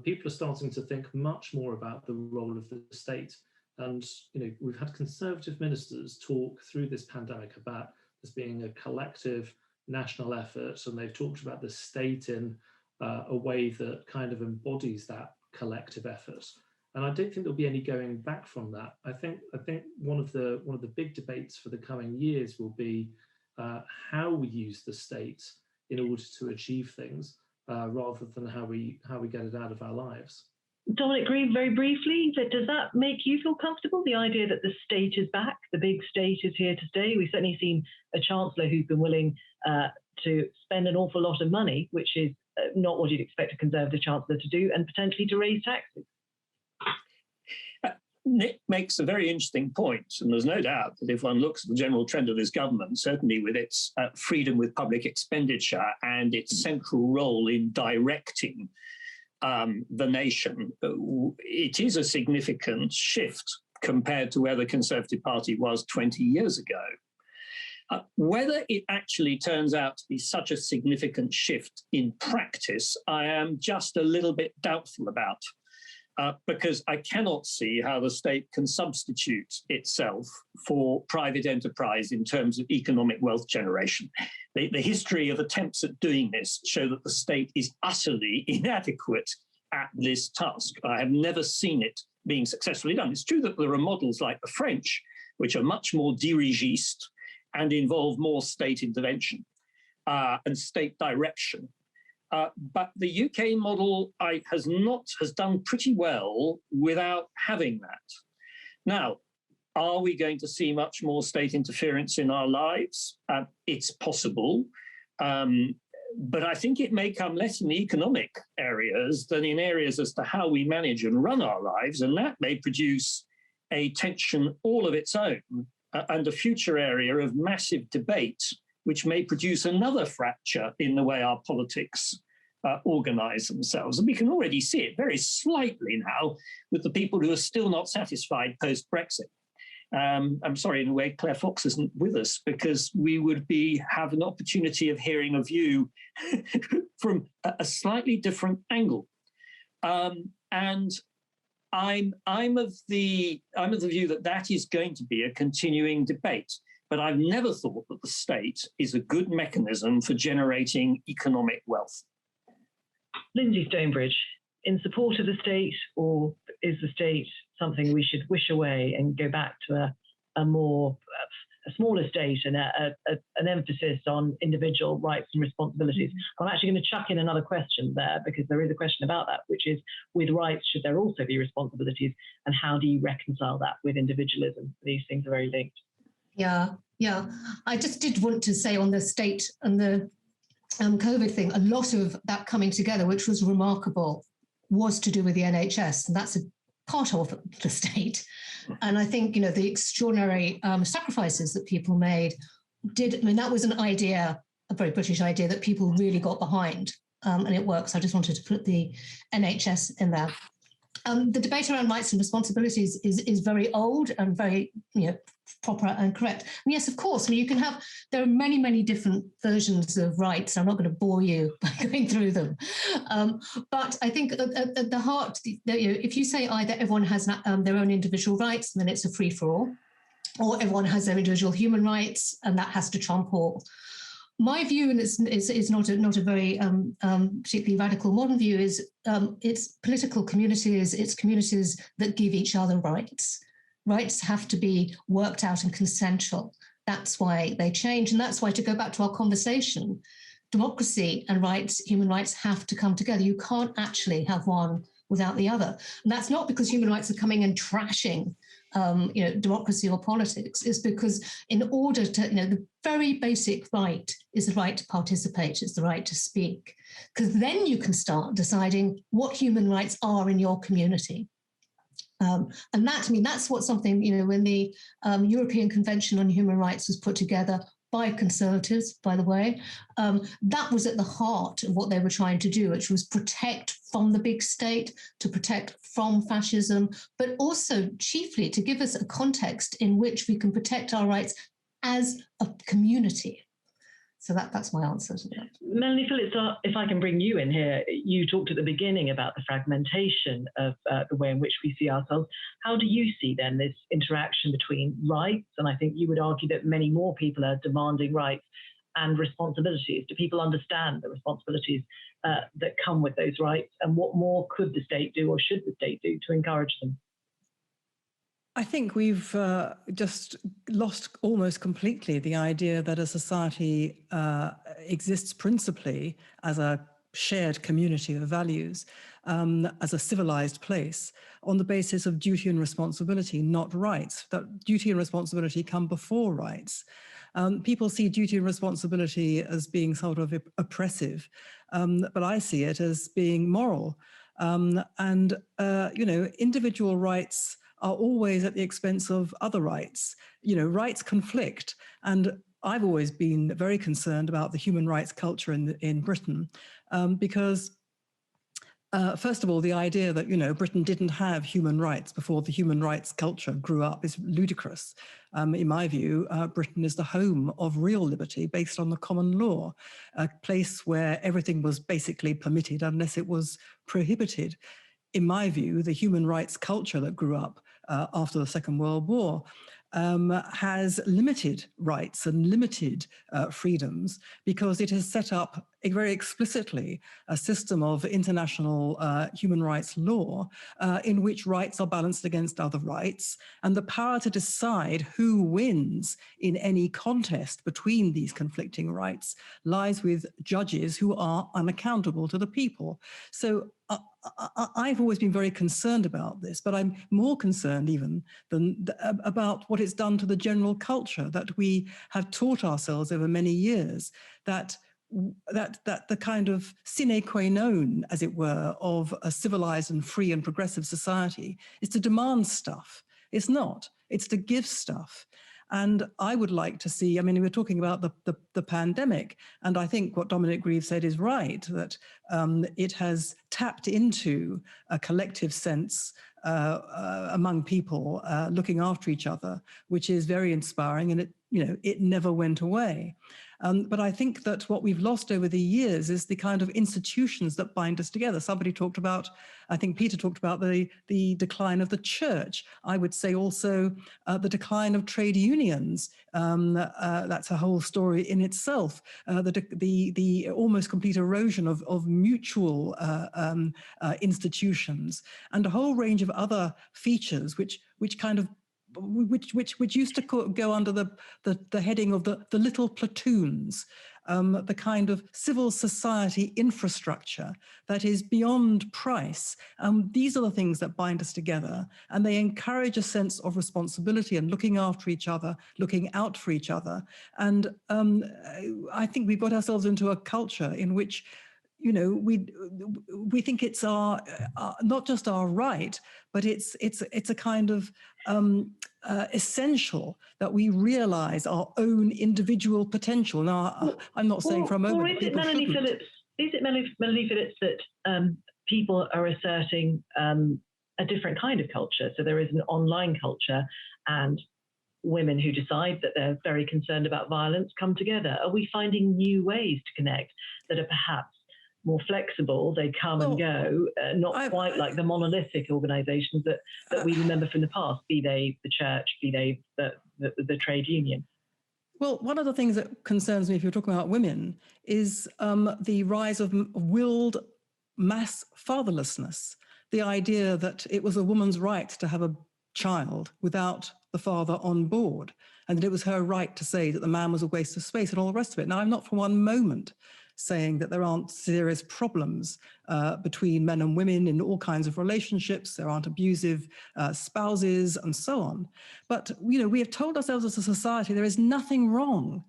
people are starting to think much more about the role of the state. And we've had Conservative ministers talk through this pandemic about this being a collective national effort, and they've talked about the state in a way that kind of embodies that collective effort. And I don't think there'll be any going back from that. I think one of the big debates for the coming years will be how we use the state in order to achieve things, rather than how we get it out of our lives. Dominic Grieve, very briefly, does that make you feel comfortable, the idea that the state is back, the big state is here to stay? We've certainly seen a Chancellor who's been willing to spend an awful lot of money, which is not what you'd expect a Conservative Chancellor to do, and potentially to raise taxes. Nick makes a very interesting point, and there's no doubt that if one looks at the general trend of this government, certainly with its freedom with public expenditure and its central role in directing the nation, it is a significant shift compared to where the Conservative Party was 20 years ago. Whether it actually turns out to be such a significant shift in practice, I am just a little bit doubtful about. Because I cannot see how the state can substitute itself for private enterprise in terms of economic wealth generation. The history of attempts at doing this show that the state is utterly inadequate at this task. I have never seen it being successfully done. It's true that there are models like the French, which are much more dirigiste and involve more state intervention and state direction. But the UK model has done pretty well without having that. Now, are we going to see much more state interference in our lives? It's possible. But I think it may come less in the economic areas than in areas as to how we manage and run our lives. And that may produce a tension all of its own and a future area of massive debate, which may produce another fracture in the way our politics organize themselves. And we can already see it very slightly now with the people who are still not satisfied post-Brexit. I'm sorry, in a way, Claire Fox isn't with us because we would have an opportunity of hearing a view from a slightly different angle. And I'm of the view that is going to be a continuing debate. But I've never thought that the state is a good mechanism for generating economic wealth. Lindsay Stonebridge, in support of the state, or is the state something we should wish away and go back to a smaller state and an emphasis on individual rights and responsibilities? I'm actually going to chuck in another question there because there is a question about that, which is, with rights, should there also be responsibilities? And how do you reconcile that with individualism? These things are very linked. Yeah. I just did want to say on the state and the COVID thing, a lot of that coming together, which was remarkable, was to do with the NHS. And that's a part of the state. And I think, the extraordinary sacrifices that people made that was an idea, a very British idea that people really got behind. And it works. I just wanted to put the NHS in there. The debate around rights and responsibilities is very old and very, proper and correct. And yes, of course, there are many, many different versions of rights. I'm not going to bore you by going through them. But I think at the heart, if you say either everyone has their own individual rights, then it's a free-for-all, or everyone has their individual human rights, and that has to trump all. My view, and it's not a very particularly radical modern view, is it's political communities, it's communities that give each other rights. Rights have to be worked out and consensual. That's why they change. And that's why, to go back to our conversation, democracy and rights, human rights have to come together. You can't actually have one without the other. And that's not because human rights are coming and trashing democracy or politics. Is because in order to, the very basic right is the right to participate, it's the right to speak, because then you can start deciding what human rights are in your community. And that's what something, when the European Convention on Human Rights was put together by conservatives, by the way, that was at the heart of what they were trying to do, which was protect from the big state, to protect from fascism, but also chiefly to give us a context in which we can protect our rights as a community. So that's my answer to that. Melanie Phillips, if I can bring you in here, you talked at the beginning about the fragmentation of the way in which we see ourselves. How do you see then this interaction between rights, and I think you would argue that many more people are demanding rights, and responsibilities? Do people understand the responsibilities that come with those rights, and what more could the state do, or should the state do, to encourage them? I think we've just lost almost completely the idea that a society exists principally as a shared community of values, as a civilized place, on the basis of duty and responsibility, not rights. That duty and responsibility come before rights. People see duty and responsibility as being sort of oppressive, but I see it as being moral. Individual rights are always at the expense of other rights. Rights conflict. And I've always been very concerned about the human rights culture in Britain, because first of all, the idea that, Britain didn't have human rights before the human rights culture grew up is ludicrous. In my view, Britain is the home of real liberty based on the common law, a place where everything was basically permitted unless it was prohibited. In my view, the human rights culture that grew up after the Second World War has limited rights and limited freedoms, because it has set up very explicitly a system of international human rights law in which rights are balanced against other rights, and the power to decide who wins in any contest between these conflicting rights lies with judges who are unaccountable to the people. So I've always been very concerned about this, but I'm more concerned even about what it's done to the general culture, that we have taught ourselves over many years that the kind of sine qua non, as it were, of a civilized and free and progressive society is to demand stuff. It's not. It's to give stuff. And I would like to see, I mean, we're talking about the pandemic, and I think what Dominic Grieve said is right, that it has tapped into a collective sense among people looking after each other, which is very inspiring, and it never went away. But I think that what we've lost over the years is the kind of institutions that bind us together. Somebody talked about, I think Peter talked about the decline of the church. I would say also the decline of trade unions. That's a whole story in itself. The almost complete erosion of mutual institutions, and a whole range of other features which used to go under the heading of the little platoons, the kind of civil society infrastructure that is beyond price. These are the things that bind us together, and they encourage a sense of responsibility and looking after each other, looking out for each other. And I think we've got ourselves into a culture in which we think it's our not just our right, but it's a kind of essential that we realize our own individual potential. Now, I'm not saying for a moment. Or is it Melanie Phillips? Is it Melanie Phillips that people are asserting a different kind of culture? So there is an online culture, and women who decide that they're very concerned about violence come together. Are we finding new ways to connect that are perhaps more flexible? They come and go, not quite like the monolithic organisations that we remember from the past, be they the church, be they the trade union. Well, one of the things that concerns me, if you're talking about women, is the rise of willed mass fatherlessness. The idea that it was a woman's right to have a child without the father on board, and that it was her right to say that the man was a waste of space and all the rest of it. Now, I'm not for one moment saying that there aren't serious problems between men and women in all kinds of relationships. There aren't abusive spouses and so on. But we have told ourselves as a society there is nothing wrong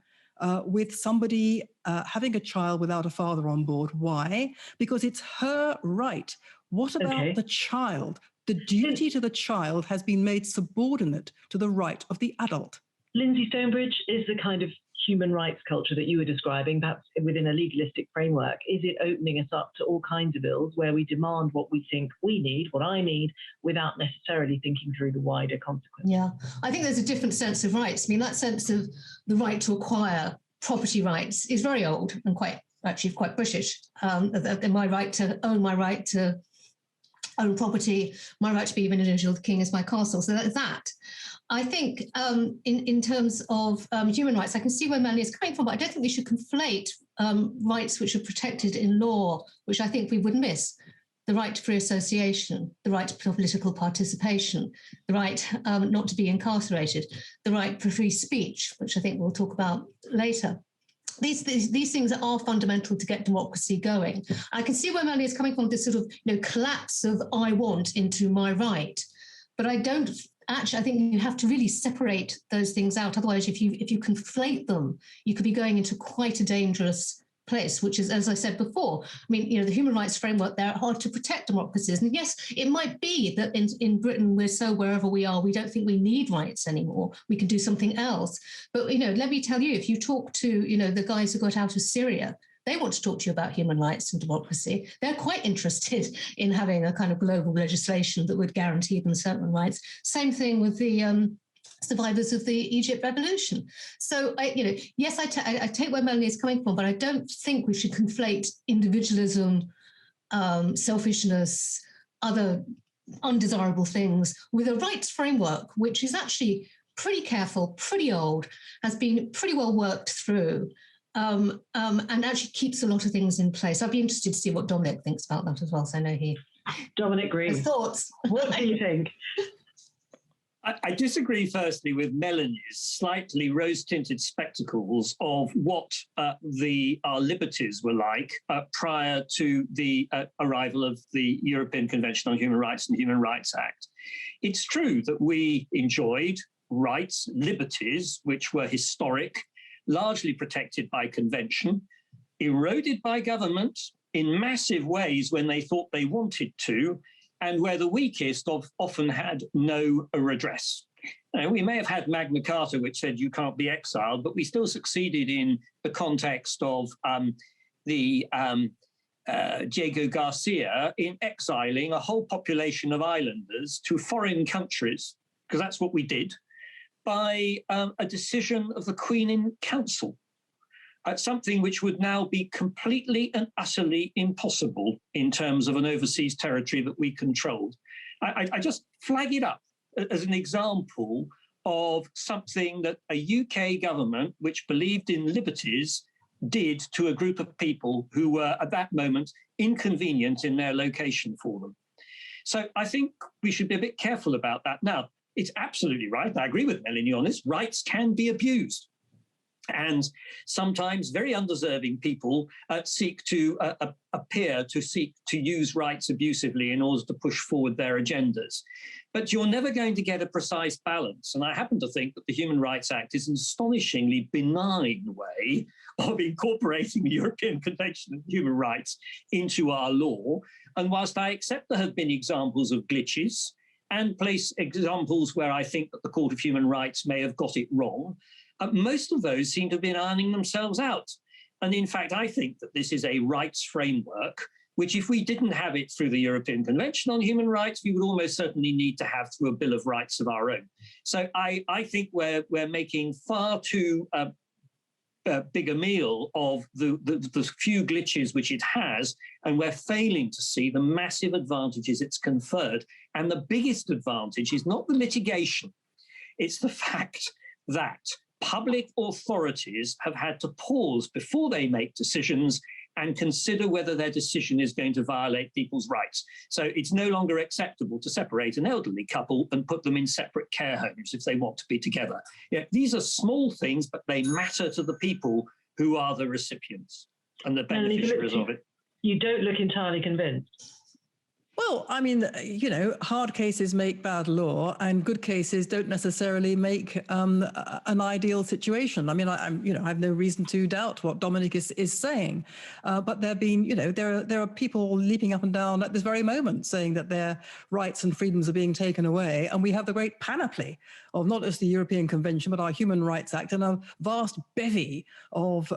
with somebody having a child without a father on board. Why? Because it's her right. What about the child? The duty to the child has been made subordinate to the right of the adult. Lindsay Stonebridge, is the kind of human rights culture that you were describing, perhaps within a legalistic framework, is it opening us up to all kinds of ills where we demand what we think we need, what I need, without necessarily thinking through the wider consequences? Yeah, I think there's a different sense of rights. I mean, that sense of the right to acquire property rights is very old and quite British. My right to own, my right to own property, my right to be an individual, the king is my castle. So that. I think in terms of human rights, I can see where Melanie is coming from, but I don't think we should conflate rights which are protected in law, which I think we would miss. The right to free association, the right to political participation, the right not to be incarcerated, the right for free speech, which I think we'll talk about later. These things are fundamental to get democracy going. I can see where Melanie is coming from, this sort of collapse of I want into my right, but I don't. Actually, I think you have to really separate those things out. Otherwise, if you conflate them, you could be going into quite a dangerous place, which is, as I said before, I mean, the human rights framework, they're hard to protect democracies. And yes, it might be that in Britain, we're so wherever we are, we don't think we need rights anymore. We can do something else. But, let me tell you, if you talk to, the guys who got out of Syria, they want to talk to you about human rights and democracy. They're quite interested in having a kind of global legislation that would guarantee them certain rights. Same thing with the survivors of the Egypt revolution. So, yes, I take where Melanie is coming from, but I don't think we should conflate individualism, selfishness, other undesirable things with a rights framework, which is actually pretty careful, pretty old, has been pretty well worked through. and actually keeps a lot of things in place. I'd be interested to see what Dominic thinks about that as well. So I know he Dominic Green, has thoughts. What do you think? I disagree, firstly, with Melanie's slightly rose-tinted spectacles of what our liberties were like prior to the arrival of the European Convention on Human Rights and Human Rights Act. It's true that we enjoyed rights, liberties, which were historic, largely protected by convention, eroded by government in massive ways when they thought they wanted to, and where the weakest often had no redress. We may have had Magna Carta, which said you can't be exiled, but we still succeeded in the context of Diego Garcia in exiling a whole population of islanders to foreign countries, because that's what we did, by a decision of the Queen in Council. Something which would now be completely and utterly impossible in terms of an overseas territory that we controlled. I just flag it up as an example of something that a UK government, which believed in liberties, did to a group of people who were at that moment inconvenient in their location for them. So I think we should be a bit careful about that. Now, it's absolutely right. I agree with Melanie on this. Rights can be abused. And sometimes very undeserving people seek to use rights abusively in order to push forward their agendas. But you're never going to get a precise balance. And I happen to think that the Human Rights Act is an astonishingly benign way of incorporating the European Convention on Human Rights into our law. And whilst I accept there have been examples of glitches and place examples where I think that the Court of Human Rights may have got it wrong, most of those seem to have been ironing themselves out. And in fact, I think that this is a rights framework, which if we didn't have it through the European Convention on Human Rights, we would almost certainly need to have through a Bill of Rights of our own. So I think we're making far too big a meal of the few glitches which it has, and we're failing to see the massive advantages it's conferred. And the biggest advantage is not the litigation, it's the fact that public authorities have had to pause before they make decisions and consider whether their decision is going to violate people's rights. So it's no longer acceptable to separate an elderly couple and put them in separate care homes if they want to be together. Yeah, these are small things, but they matter to the people who are the recipients and the beneficiaries of it. You don't look entirely convinced. Well, I mean, you know, hard cases make bad law, and good cases don't necessarily make an ideal situation. I mean, I have no reason to doubt what Dominic is saying, but there have been, you know, there are people leaping up and down at this very moment saying that their rights and freedoms are being taken away, and we have the great panoply of not just the European Convention, but our Human Rights Act, and a vast bevy of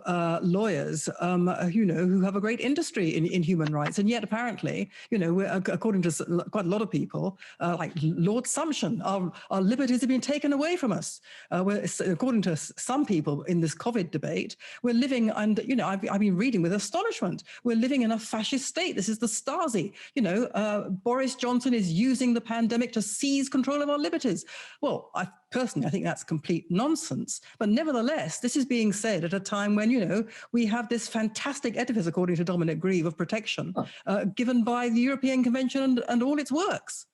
lawyers, who have a great industry in human rights, and yet apparently, you know, according to quite a lot of people, like Lord Sumption, our liberties have been taken away from us. According to some people in this COVID debate, we're living, and you know, I've been reading with astonishment, we're living in a fascist state. This is the Stasi. You know, Boris Johnson is using the pandemic to seize control of our liberties. Well, personally, I think that's complete nonsense. But nevertheless, this is being said at a time when, you know, we have this fantastic edifice, according to Dominic Grieve, of protection given by the European Convention and all its works.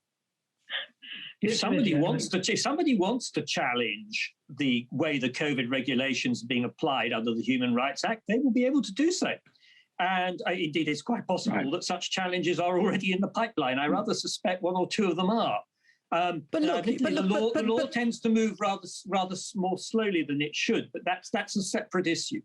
If somebody wants to challenge the way the COVID regulations are being applied under the Human Rights Act, they will be able to do so. And indeed, it's quite possible that such challenges are already in the pipeline. I rather suspect one or two of them are. The law tends to move rather more slowly than it should, but that's a separate issue.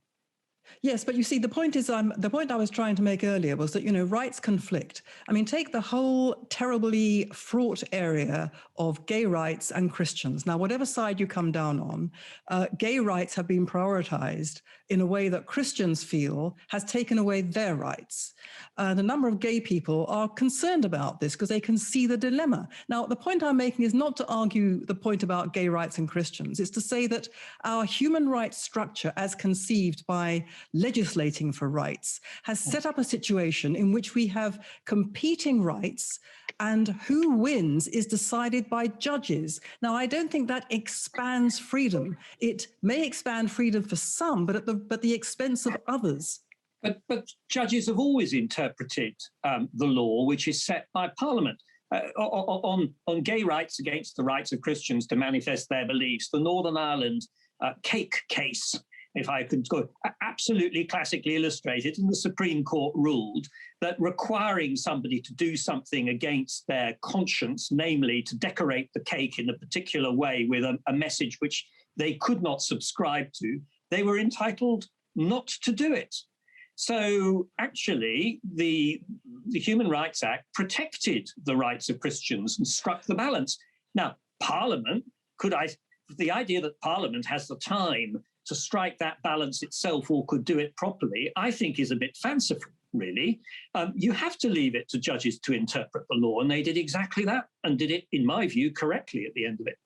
Yes, but you see, the point I was trying to make earlier was that, you know, rights conflict. I mean, take the whole terribly fraught area of gay rights and Christians. Now, whatever side you come down on, gay rights have been prioritized in a way that Christians feel has taken away their rights. And a number of gay people are concerned about this because they can see the dilemma. Now, the point I'm making is not to argue the point about gay rights and Christians. It's to say that our human rights structure, as conceived by legislating for rights, has set up a situation in which we have competing rights and who wins is decided by judges. Now, I don't think that expands freedom. It may expand freedom for some, but at the expense of others. But judges have always interpreted the law, which is set by Parliament. On gay rights against the rights of Christians to manifest their beliefs, the Northern Ireland cake case, if I could go, absolutely classically illustrated, and the Supreme Court ruled that requiring somebody to do something against their conscience, namely to decorate the cake in a particular way with a message which they could not subscribe to, they were entitled not to do it. So actually, the Human Rights Act protected the rights of Christians and struck the balance. Now, Parliament, the idea that Parliament has the time to strike that balance itself or could do it properly, I think is a bit fanciful, really. You have to leave it to judges to interpret the law, and they did exactly that and did it, in my view, correctly at the end of it.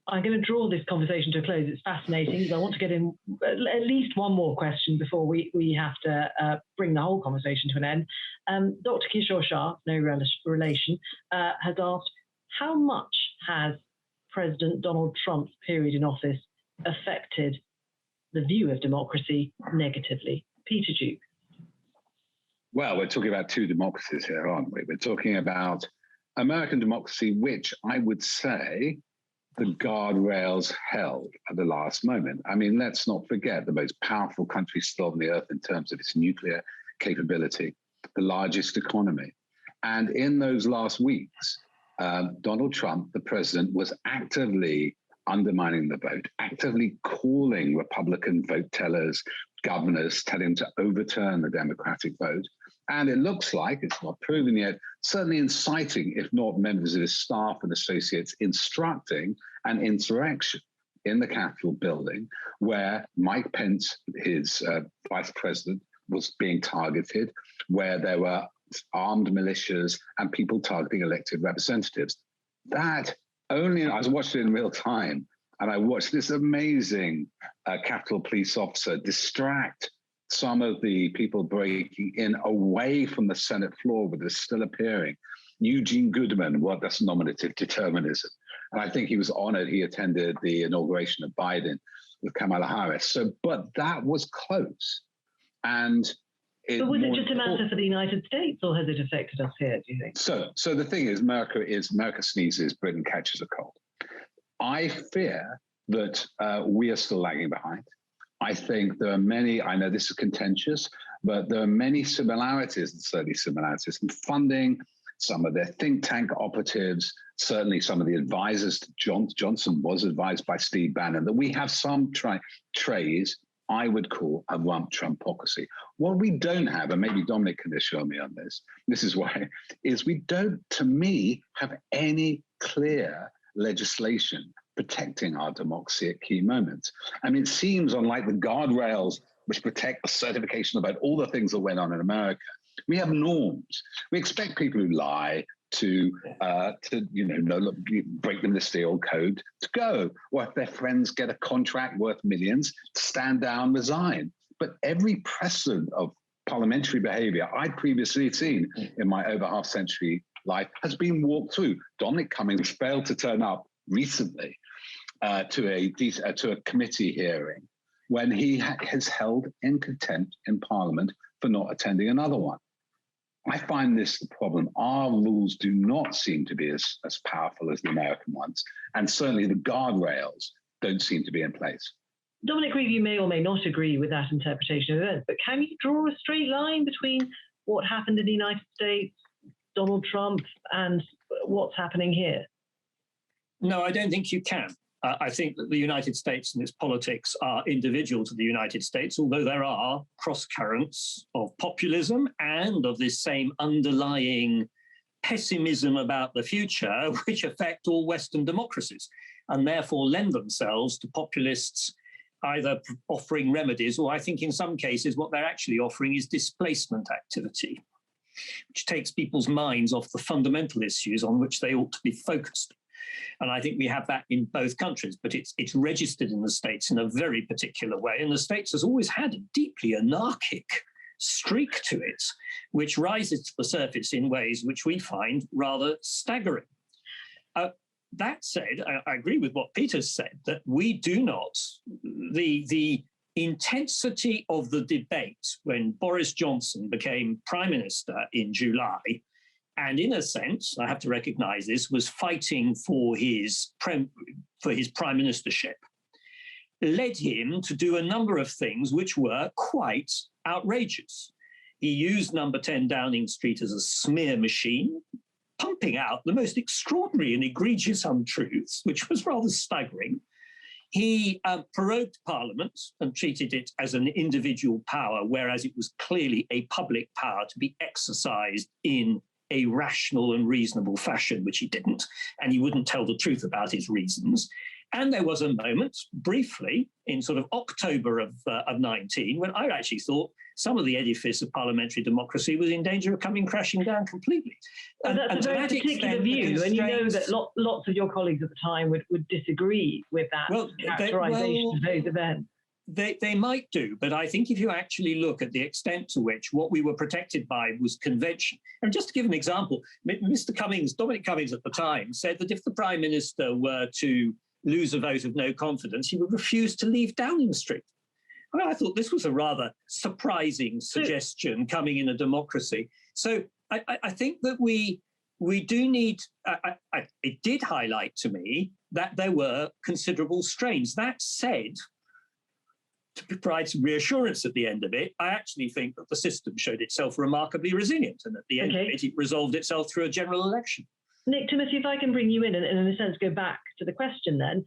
I'm going to draw this conversation to a close. It's fascinating because I want to get in at least one more question before we have to bring the whole conversation to an end. Dr. Kishore Shah, no relation, has asked, how much has President Donald Trump's period in office affected the view of democracy negatively? Peter Duke. Well, we're talking about two democracies here, aren't we? We're talking about American democracy, which I would say the guardrails held at the last moment. I mean, let's not forget the most powerful country still on the earth in terms of its nuclear capability, the largest economy. And in those last weeks, Donald Trump, the president, was actively undermining the vote, actively calling Republican vote tellers, governors, telling them to overturn the Democratic vote. And it looks like, it's not proven yet, certainly inciting, if not members of his staff and associates, instructing an insurrection in the Capitol building where Mike Pence, his vice president, was being targeted, where there were armed militias and people targeting elected representatives. That only, I was watching it in real time, and I watched this amazing Capitol police officer distract some of the people breaking in away from the Senate floor, but they're still appearing. Eugene Goodman, well, that's nominative determinism. And I think he was honored. He attended the inauguration of Biden with Kamala Harris. So, but that was close. And but was it just a matter for the United States, or has it affected us here, do you think? So the thing is, America sneezes, Britain catches a cold. I fear that we are still lagging behind. I think there are many, I know this is contentious, but there are many similarities, and certainly similarities in funding, some of their think tank operatives, certainly some of the advisors to Johnson was advised by Steve Bannon, that we have some traits I would call a rump Trumpocracy. What we don't have, and maybe Dominic can assure me on this is why, is we don't, to me, have any clear legislation protecting our democracy at key moments. I mean, it seems unlike the guardrails which protect the certification about all the things that went on in America. We have norms. We expect people who lie to break the ministerial code to go, or if their friends get a contract worth millions, to stand down, resign. But every precedent of parliamentary behavior I'd previously seen in my over half-century life has been walked through. Dominic Cummings failed to turn up recently to a committee hearing when he has held in contempt in Parliament for not attending another one. I find this the problem. Our rules do not seem to be as powerful as the American ones, and certainly the guardrails don't seem to be in place. Dominic Reeve, you may or may not agree with that interpretation of events, but can you draw a straight line between what happened in the United States, Donald Trump, and what's happening here? No, I don't think you can. I think that the United States and its politics are individual to the United States, although there are cross currents of populism and of this same underlying pessimism about the future, which affect all Western democracies and therefore lend themselves to populists either offering remedies, or I think in some cases what they're actually offering is displacement activity, which takes people's minds off the fundamental issues on which they ought to be focused. And I think we have that in both countries, but it's registered in the States in a very particular way. And the States has always had a deeply anarchic streak to it, which rises to the surface in ways which we find rather staggering. That said, I agree with what Peter's said, that we do not, the intensity of the debate when Boris Johnson became Prime Minister in July, and in a sense, I have to recognize this, was fighting for his prime ministership, led him to do a number of things which were quite outrageous. He used number 10 Downing Street as a smear machine, pumping out the most extraordinary and egregious untruths, which was rather staggering. He prorogued Parliament and treated it as an individual power, whereas it was clearly a public power to be exercised in a rational and reasonable fashion, which he didn't, and he wouldn't tell the truth about his reasons. And there was a moment, briefly, in sort of October of 19, when I actually thought some of the edifice of parliamentary democracy was in danger of coming crashing down completely. That's a very particular view, and you know that lots of your colleagues at the time would disagree with that characterization of those events. They might do, but I think if you actually look at the extent to which what we were protected by was convention, and just to give an example, Dominic Cummings at the time said that if the Prime Minister were to lose a vote of no confidence, he would refuse to leave Downing Street. I mean, I thought this was a rather surprising suggestion coming in a democracy. So I think that we do need, it did highlight to me that there were considerable strains. That said, to provide some reassurance at the end of it, I actually think that the system showed itself remarkably resilient, and at the end of it resolved itself through a general election. Nick, Timothy, if I can bring you in and in a sense go back to the question then,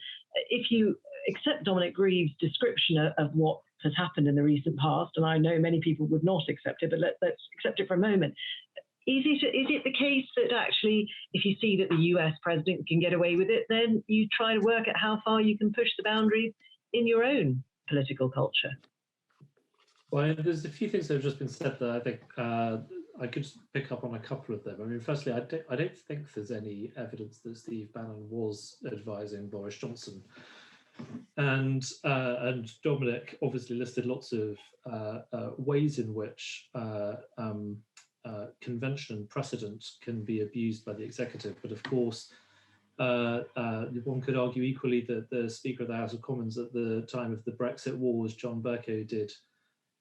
if you accept Dominic Grieve's description of what has happened in the recent past, and I know many people would not accept it, but let's accept it for a moment. Is it the case that actually, if you see that the US president can get away with it, then you try to work at how far you can push the boundaries in your own political culture? Well, there's a few things that have just been said that I think I could pick up on a couple of them. I mean, firstly, I don't think there's any evidence that Steve Bannon was advising Boris Johnson. And Dominic obviously listed lots of ways in which convention and precedent can be abused by the executive. But of course, one could argue equally that the Speaker of the House of Commons at the time of the Brexit wars, John Bercow, did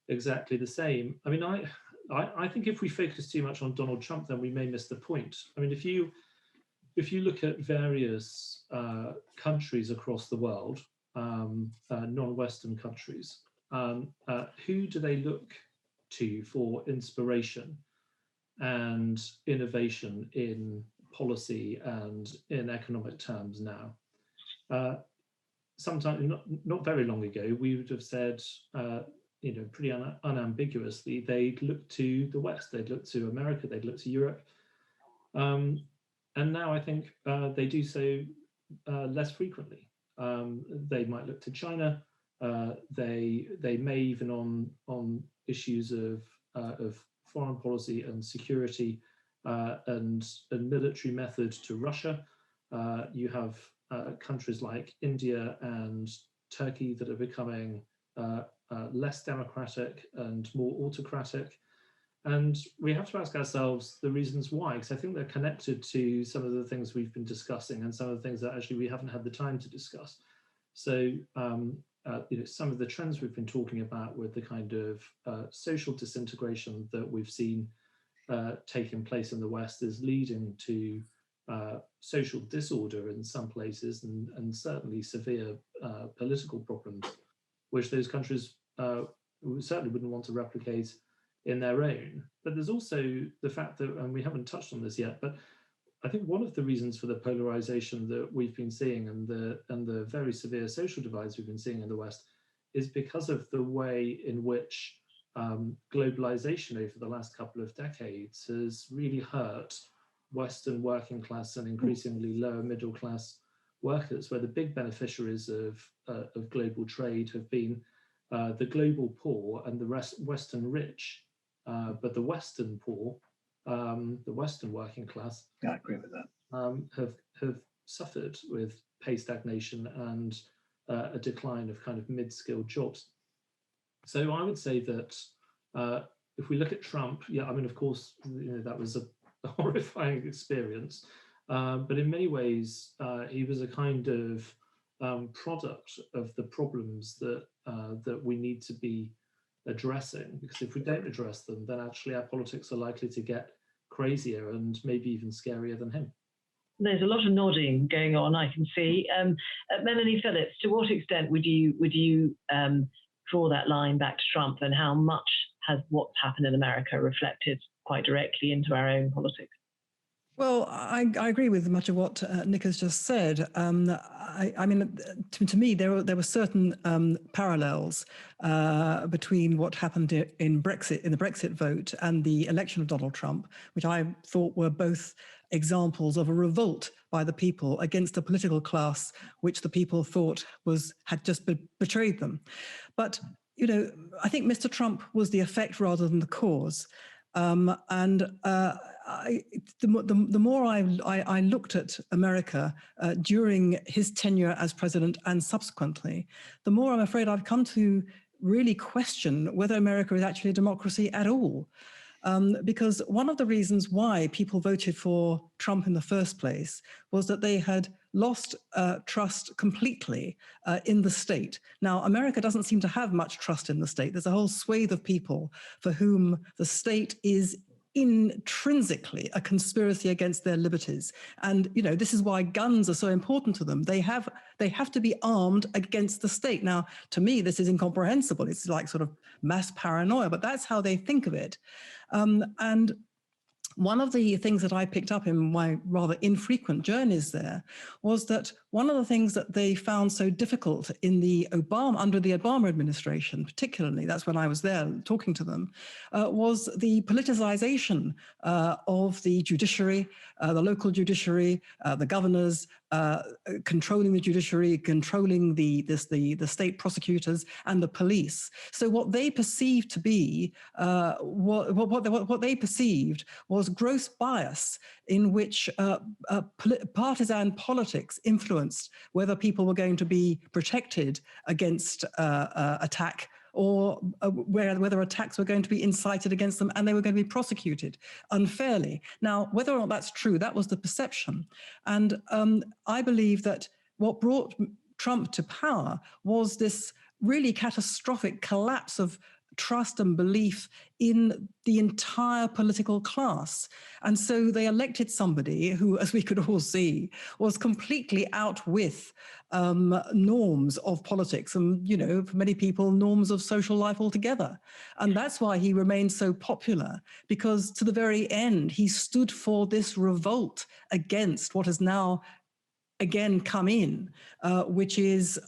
exactly the same. I mean, I think if we focus too much on Donald Trump, then we may miss the point. I mean, if you look at various countries across the world, non-Western countries, who do they look to for inspiration and innovation in policy and in economic terms now? Sometime not very long ago, we would have said, pretty unambiguously, they'd look to the West, they'd look to America, they'd look to Europe. And now I think they do so less frequently. They might look to China. They may even on issues of foreign policy and security and military method to Russia. You have countries like India and Turkey that are becoming less democratic and more autocratic. And we have to ask ourselves the reasons why, because I think they're connected to some of the things we've been discussing and some of the things that actually we haven't had the time to discuss. So, some of the trends we've been talking about with the kind of social disintegration that we've seen taking place in the West is leading to social disorder in some places and certainly severe political problems, which those countries certainly wouldn't want to replicate in their own. But there's also the fact that, and we haven't touched on this yet, but I think one of the reasons for the polarization that we've been seeing and the very severe social divides we've been seeing in the West is because of the way in which globalization over the last couple of decades has really hurt Western working class and increasingly lower middle class workers, where the big beneficiaries of global trade have been the global poor and the Western rich. But the Western poor, the Western working class, I agree with that. Have suffered with pay stagnation and a decline of kind of mid-skilled jobs. So I would say that if we look at Trump, yeah, I mean, of course, that was a horrifying experience. But in many ways, he was a kind of product of the problems that we need to be addressing. Because if we don't address them, then actually our politics are likely to get crazier and maybe even scarier than him. There's a lot of nodding going on, I can see. Melanie Phillips, to what extent would you draw that line back to Trump, and how much has what's happened in America reflected quite directly into our own politics? Well, I agree with much of what Nick has just said. I mean, to me, there were certain parallels between what happened in the Brexit vote and the election of Donald Trump, which I thought were both examples of a revolt by the people against a political class which the people thought had just betrayed them. But I think Mr. Trump was the effect rather than the cause. The more I looked at America during his tenure as president and subsequently, the more I'm afraid I've come to really question whether America is actually a democracy at all. Because one of the reasons why people voted for Trump in the first place was that they had lost trust completely in the state. Now, America doesn't seem to have much trust in the state. There's a whole swathe of people for whom the state is intrinsically a conspiracy against their liberties. And, this is why guns are so important to them. They have to be armed against the state. Now, to me, this is incomprehensible. It's like sort of mass paranoia, but that's how they think of it. And one of the things that I picked up in my rather infrequent journeys there was that one of the things that they found so difficult under the Obama administration, particularly, that's when I was there talking to them, was the politicization of the judiciary, the local judiciary, the governors, controlling the judiciary, controlling the state prosecutors and the police. So what they perceived to be, what they perceived was gross bias in which partisan politics influenced whether people were going to be protected against attack or whether attacks were going to be incited against them and they were going to be prosecuted unfairly. Now, whether or not that's true, that was the perception. And I believe that what brought Trump to power was this really catastrophic collapse of trust and belief in the entire political class. And so they elected somebody who, as we could all see, was completely out with norms of politics and, for many people, norms of social life altogether. And that's why he remained so popular, because to the very end, he stood for this revolt against what has now again come in, which is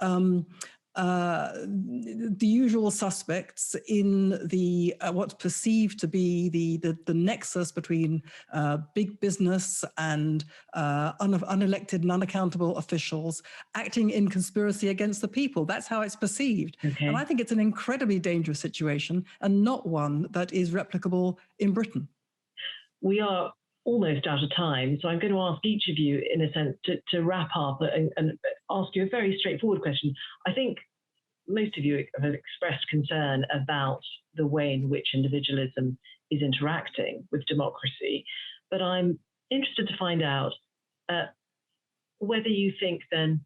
the usual suspects in the what's perceived to be the nexus between big business and unelected and unaccountable officials acting in conspiracy against the people. That's how it's perceived. Okay. And I think it's an incredibly dangerous situation and not one that is replicable in Britain. We are almost out of time, so I'm going to ask each of you, in a sense, to wrap up and ask you a very straightforward question. I think most of you have expressed concern about the way in which individualism is interacting with democracy, but I'm interested to find out whether you think then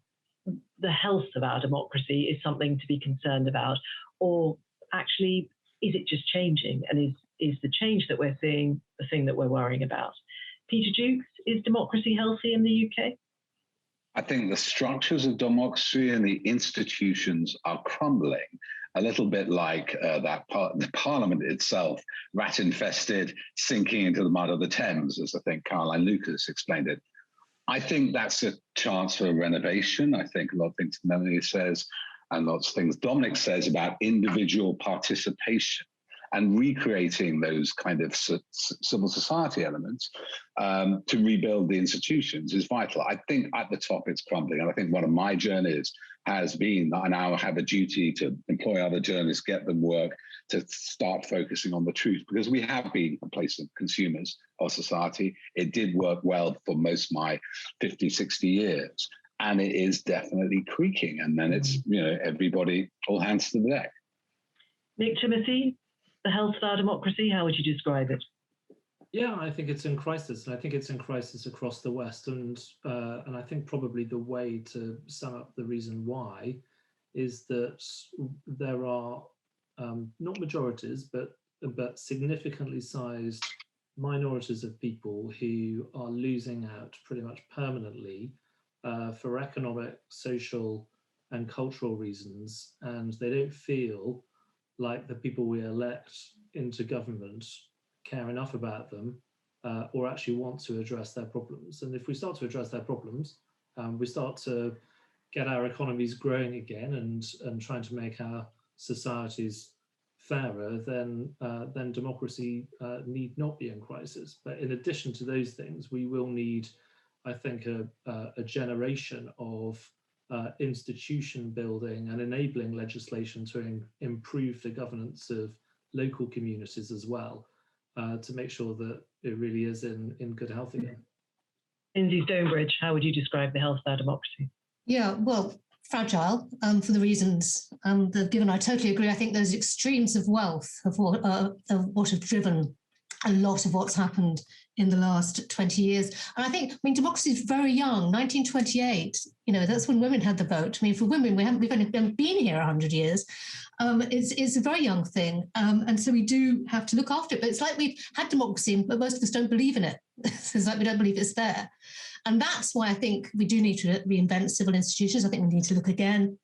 the health of our democracy is something to be concerned about, or actually is it just changing, and is the change that we're seeing the thing that we're worrying about? Peter Jukes, is democracy healthy in the UK? I think the structures of democracy and the institutions are crumbling, a little bit like the parliament itself, rat-infested, sinking into the mud of the Thames, as I think Caroline Lucas explained it. I think that's a chance for a renovation. I think a lot of things Melanie says and lots of things Dominic says about individual participation and recreating those kind of civil society elements to rebuild the institutions is vital. I think at the top it's crumbling. And I think one of my journeys has been that I now have a duty to employ other journalists, get them work, to start focusing on the truth, because we have been complacent consumers of society. It did work well for most of my 50, 60 years. And it is definitely creaking. And then it's, everybody, all hands to the deck. Nick Timothy? the health of our democracy? How would you describe it? Yeah, I think it's in crisis, and I think it's in crisis across the West. And I think probably the way to sum up the reason why is that there are not majorities, but significantly sized minorities of people who are losing out pretty much permanently for economic, social, and cultural reasons, and they don't feel like the people we elect into government care enough about them or actually want to address their problems. And if we start to address their problems, we start to get our economies growing again and trying to make our societies fairer, then democracy need not be in crisis. But in addition to those things, we will need, I think, a generation of institution building and enabling legislation to improve the governance of local communities as well, to make sure that it really is in good health again. Lindsay Stonebridge, how would you describe the health of our democracy? Yeah, well, fragile for the reasons they've given. I totally agree. I think those extremes of wealth of what have driven a lot of what's happened in the last 20 years. And I think, democracy is very young, 1928, that's when women had the vote. For women, we've only been here 100 years. It's a very young thing. And so we do have to look after it. But it's like we've had democracy, but most of us don't believe in it. It's like we don't believe it's there. And that's why I think we do need to reinvent civil institutions. I think we need to look again.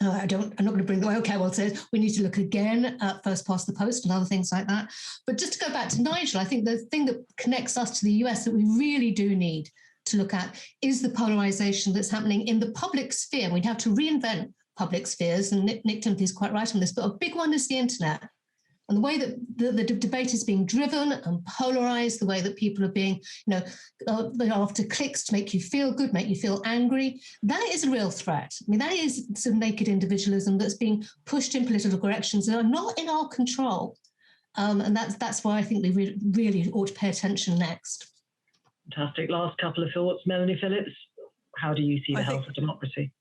I'm not going to bring the way, okay, well, it says we need to look again at first past the post and other things like that. But just to go back to Nigel, I think the thing that connects us to the US that we really do need to look at is the polarization that's happening in the public sphere. We'd have to reinvent public spheres, and Nick Timothy is quite right on this, but a big one is the internet. And the way that the debate is being driven and polarized, the way that people are being, after clicks to make you feel good, make you feel angry, that is a real threat. That is some naked individualism that's being pushed in political directions that are not in our control. And that's why I think we really ought to pay attention next. Fantastic. Last couple of thoughts. Melanie Phillips, how do you see the health of democracy?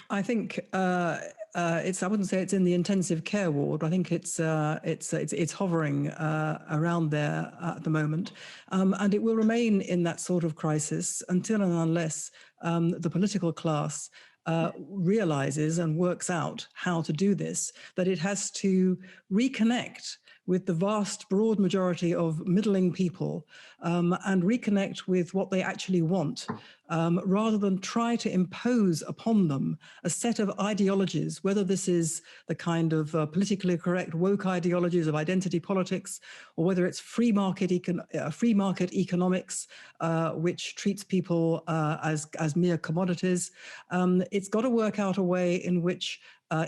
I think I wouldn't say it's in the intensive care ward. I think it's hovering around there at the moment, and it will remain in that sort of crisis until and unless the political class realizes and works out how to do this, that it has to reconnect with the vast, broad majority of middling people and reconnect with what they actually want, rather than try to impose upon them a set of ideologies, whether this is the kind of politically correct woke ideologies of identity politics, or whether it's free market economics, which treats people as mere commodities. It's got to work out a way in which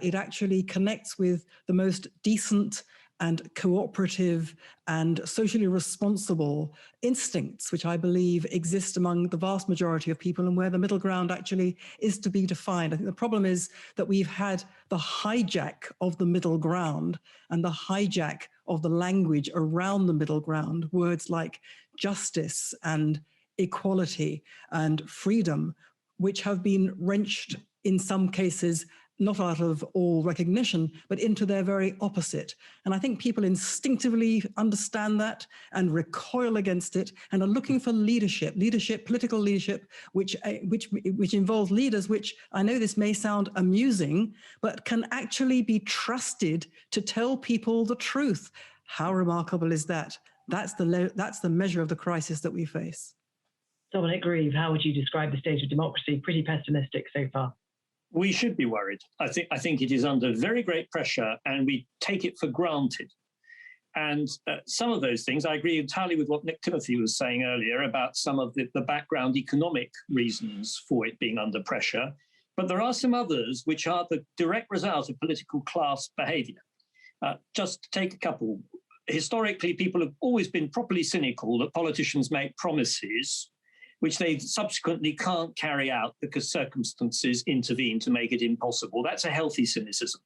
it actually connects with the most decent and cooperative and socially responsible instincts, which I believe exist among the vast majority of people, and where the middle ground actually is to be defined. I think the problem is that we've had the hijack of the middle ground and the hijack of the language around the middle ground, words like justice and equality and freedom, which have been wrenched in some cases not out of all recognition, but into their very opposite. And I think people instinctively understand that and recoil against it and are looking for leadership, political leadership, which involves leaders, which I know this may sound amusing, but can actually be trusted to tell people the truth. How remarkable is that? That's the measure of the crisis that we face. Dominic Grieve, how would you describe the state of democracy? Pretty pessimistic so far. We should be worried. I think it is under very great pressure, and we take it for granted. And some of those things, I agree entirely with what Nick Timothy was saying earlier about some of the background economic reasons for it being under pressure. But there are some others which are the direct result of political class behavior. Just to take a couple. Historically, people have always been properly cynical that politicians make promises which they subsequently can't carry out because circumstances intervene to make it impossible. That's a healthy cynicism.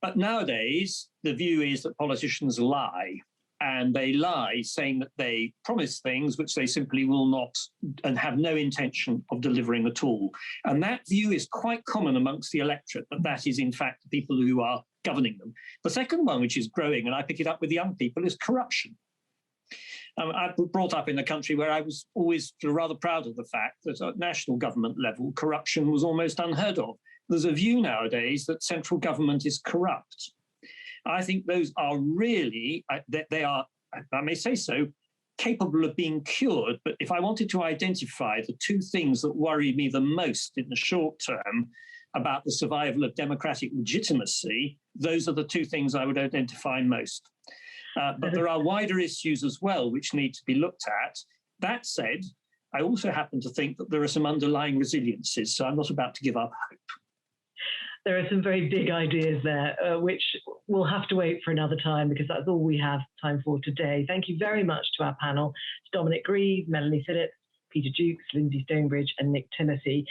But nowadays, the view is that politicians lie, and they lie saying that they promise things which they simply will not and have no intention of delivering at all. And that view is quite common amongst the electorate, that is in fact the people who are governing them. The second one, which is growing, and I pick it up with young people, is corruption. I was brought up in a country where I was always rather proud of the fact that at national government level, corruption was almost unheard of. There's a view nowadays that central government is corrupt. I think those are really, they are, I may say so, capable of being cured. But if I wanted to identify the two things that worry me the most in the short term about the survival of democratic legitimacy, those are the two things I would identify most. But there are wider issues as well which need to be looked at. That said, I also happen to think that there are some underlying resiliences, so I'm not about to give up hope. There are some very big ideas there, which we'll have to wait for another time because that's all we have time for today. Thank you very much to our panel, to Dominic Grieve, Melanie Phillips, Peter Jukes, Lindsay Stonebridge and Nick Timothy.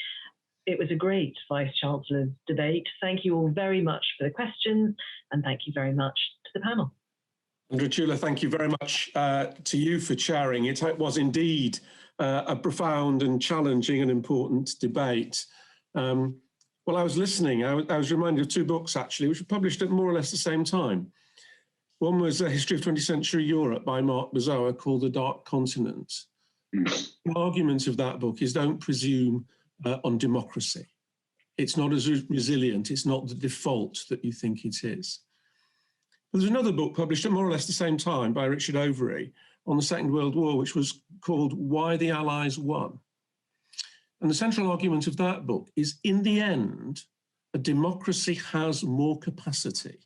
It was a great Vice-Chancellor's debate. Thank you all very much for the questions and thank you very much to the panel. And Ritula, thank you very much to you for chairing it. It was indeed a profound and challenging and important debate. While I was listening, I was reminded of two books, actually, which were published at more or less the same time. One was A History of 20th Century Europe by Mark Bozoa called The Dark Continent. The argument of that book is don't presume on democracy. It's not as resilient, it's not the default that you think it is. There's another book published at more or less the same time by Richard Overy on the Second World War, which was called Why the Allies Won. And the central argument of that book is, in the end, a democracy has more capacity.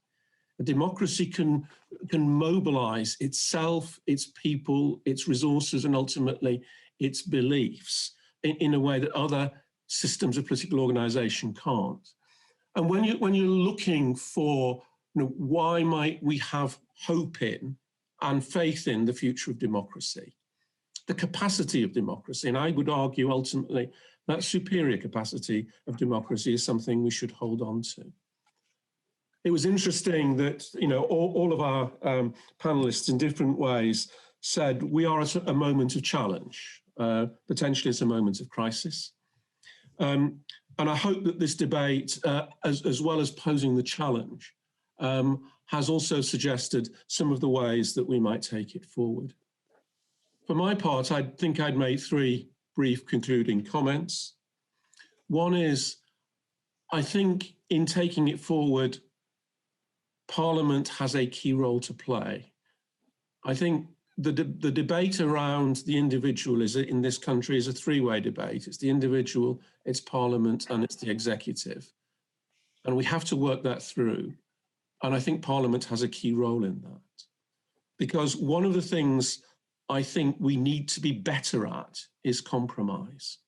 A democracy can mobilize itself, its people, its resources, and ultimately its beliefs in a way that other systems of political organization can't. And when you're looking for why might we have hope in and faith in the future of democracy, the capacity of democracy, and I would argue ultimately that superior capacity of democracy is something we should hold on to. It was interesting that all of our panelists in different ways said we are at a moment of challenge, potentially it's a moment of crisis. And I hope that this debate, as well as posing the challenge, has also suggested some of the ways that we might take it forward. For my part, I think I'd make three brief concluding comments. One is, I think in taking it forward, Parliament has a key role to play. I think the debate around the individual in this country is a three-way debate. It's the individual, it's Parliament, and it's the executive. And we have to work that through. And I think Parliament has a key role in that. Because one of the things I think we need to be better at is compromise.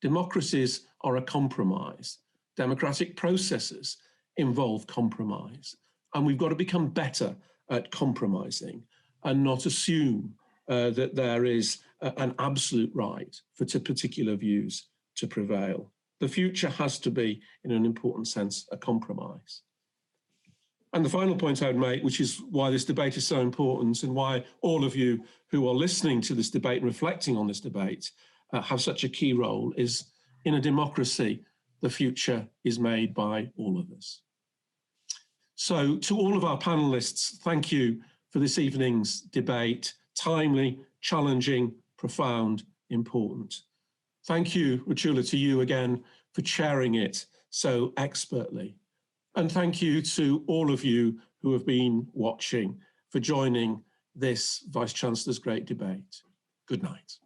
Democracies are a compromise. Democratic processes involve compromise. And we've got to become better at compromising and not assume that there is an absolute right for particular views to prevail. The future has to be, in an important sense, a compromise. And the final point I would make, which is why this debate is so important and why all of you who are listening to this debate and reflecting on this debate have such a key role, is in a democracy, the future is made by all of us. So to all of our panelists, thank you for this evening's debate. Timely, challenging, profound, important. Thank you, Ritula, to you again for chairing it so expertly. And thank you to all of you who have been watching for joining this Vice-Chancellor's Great Debate. Good night.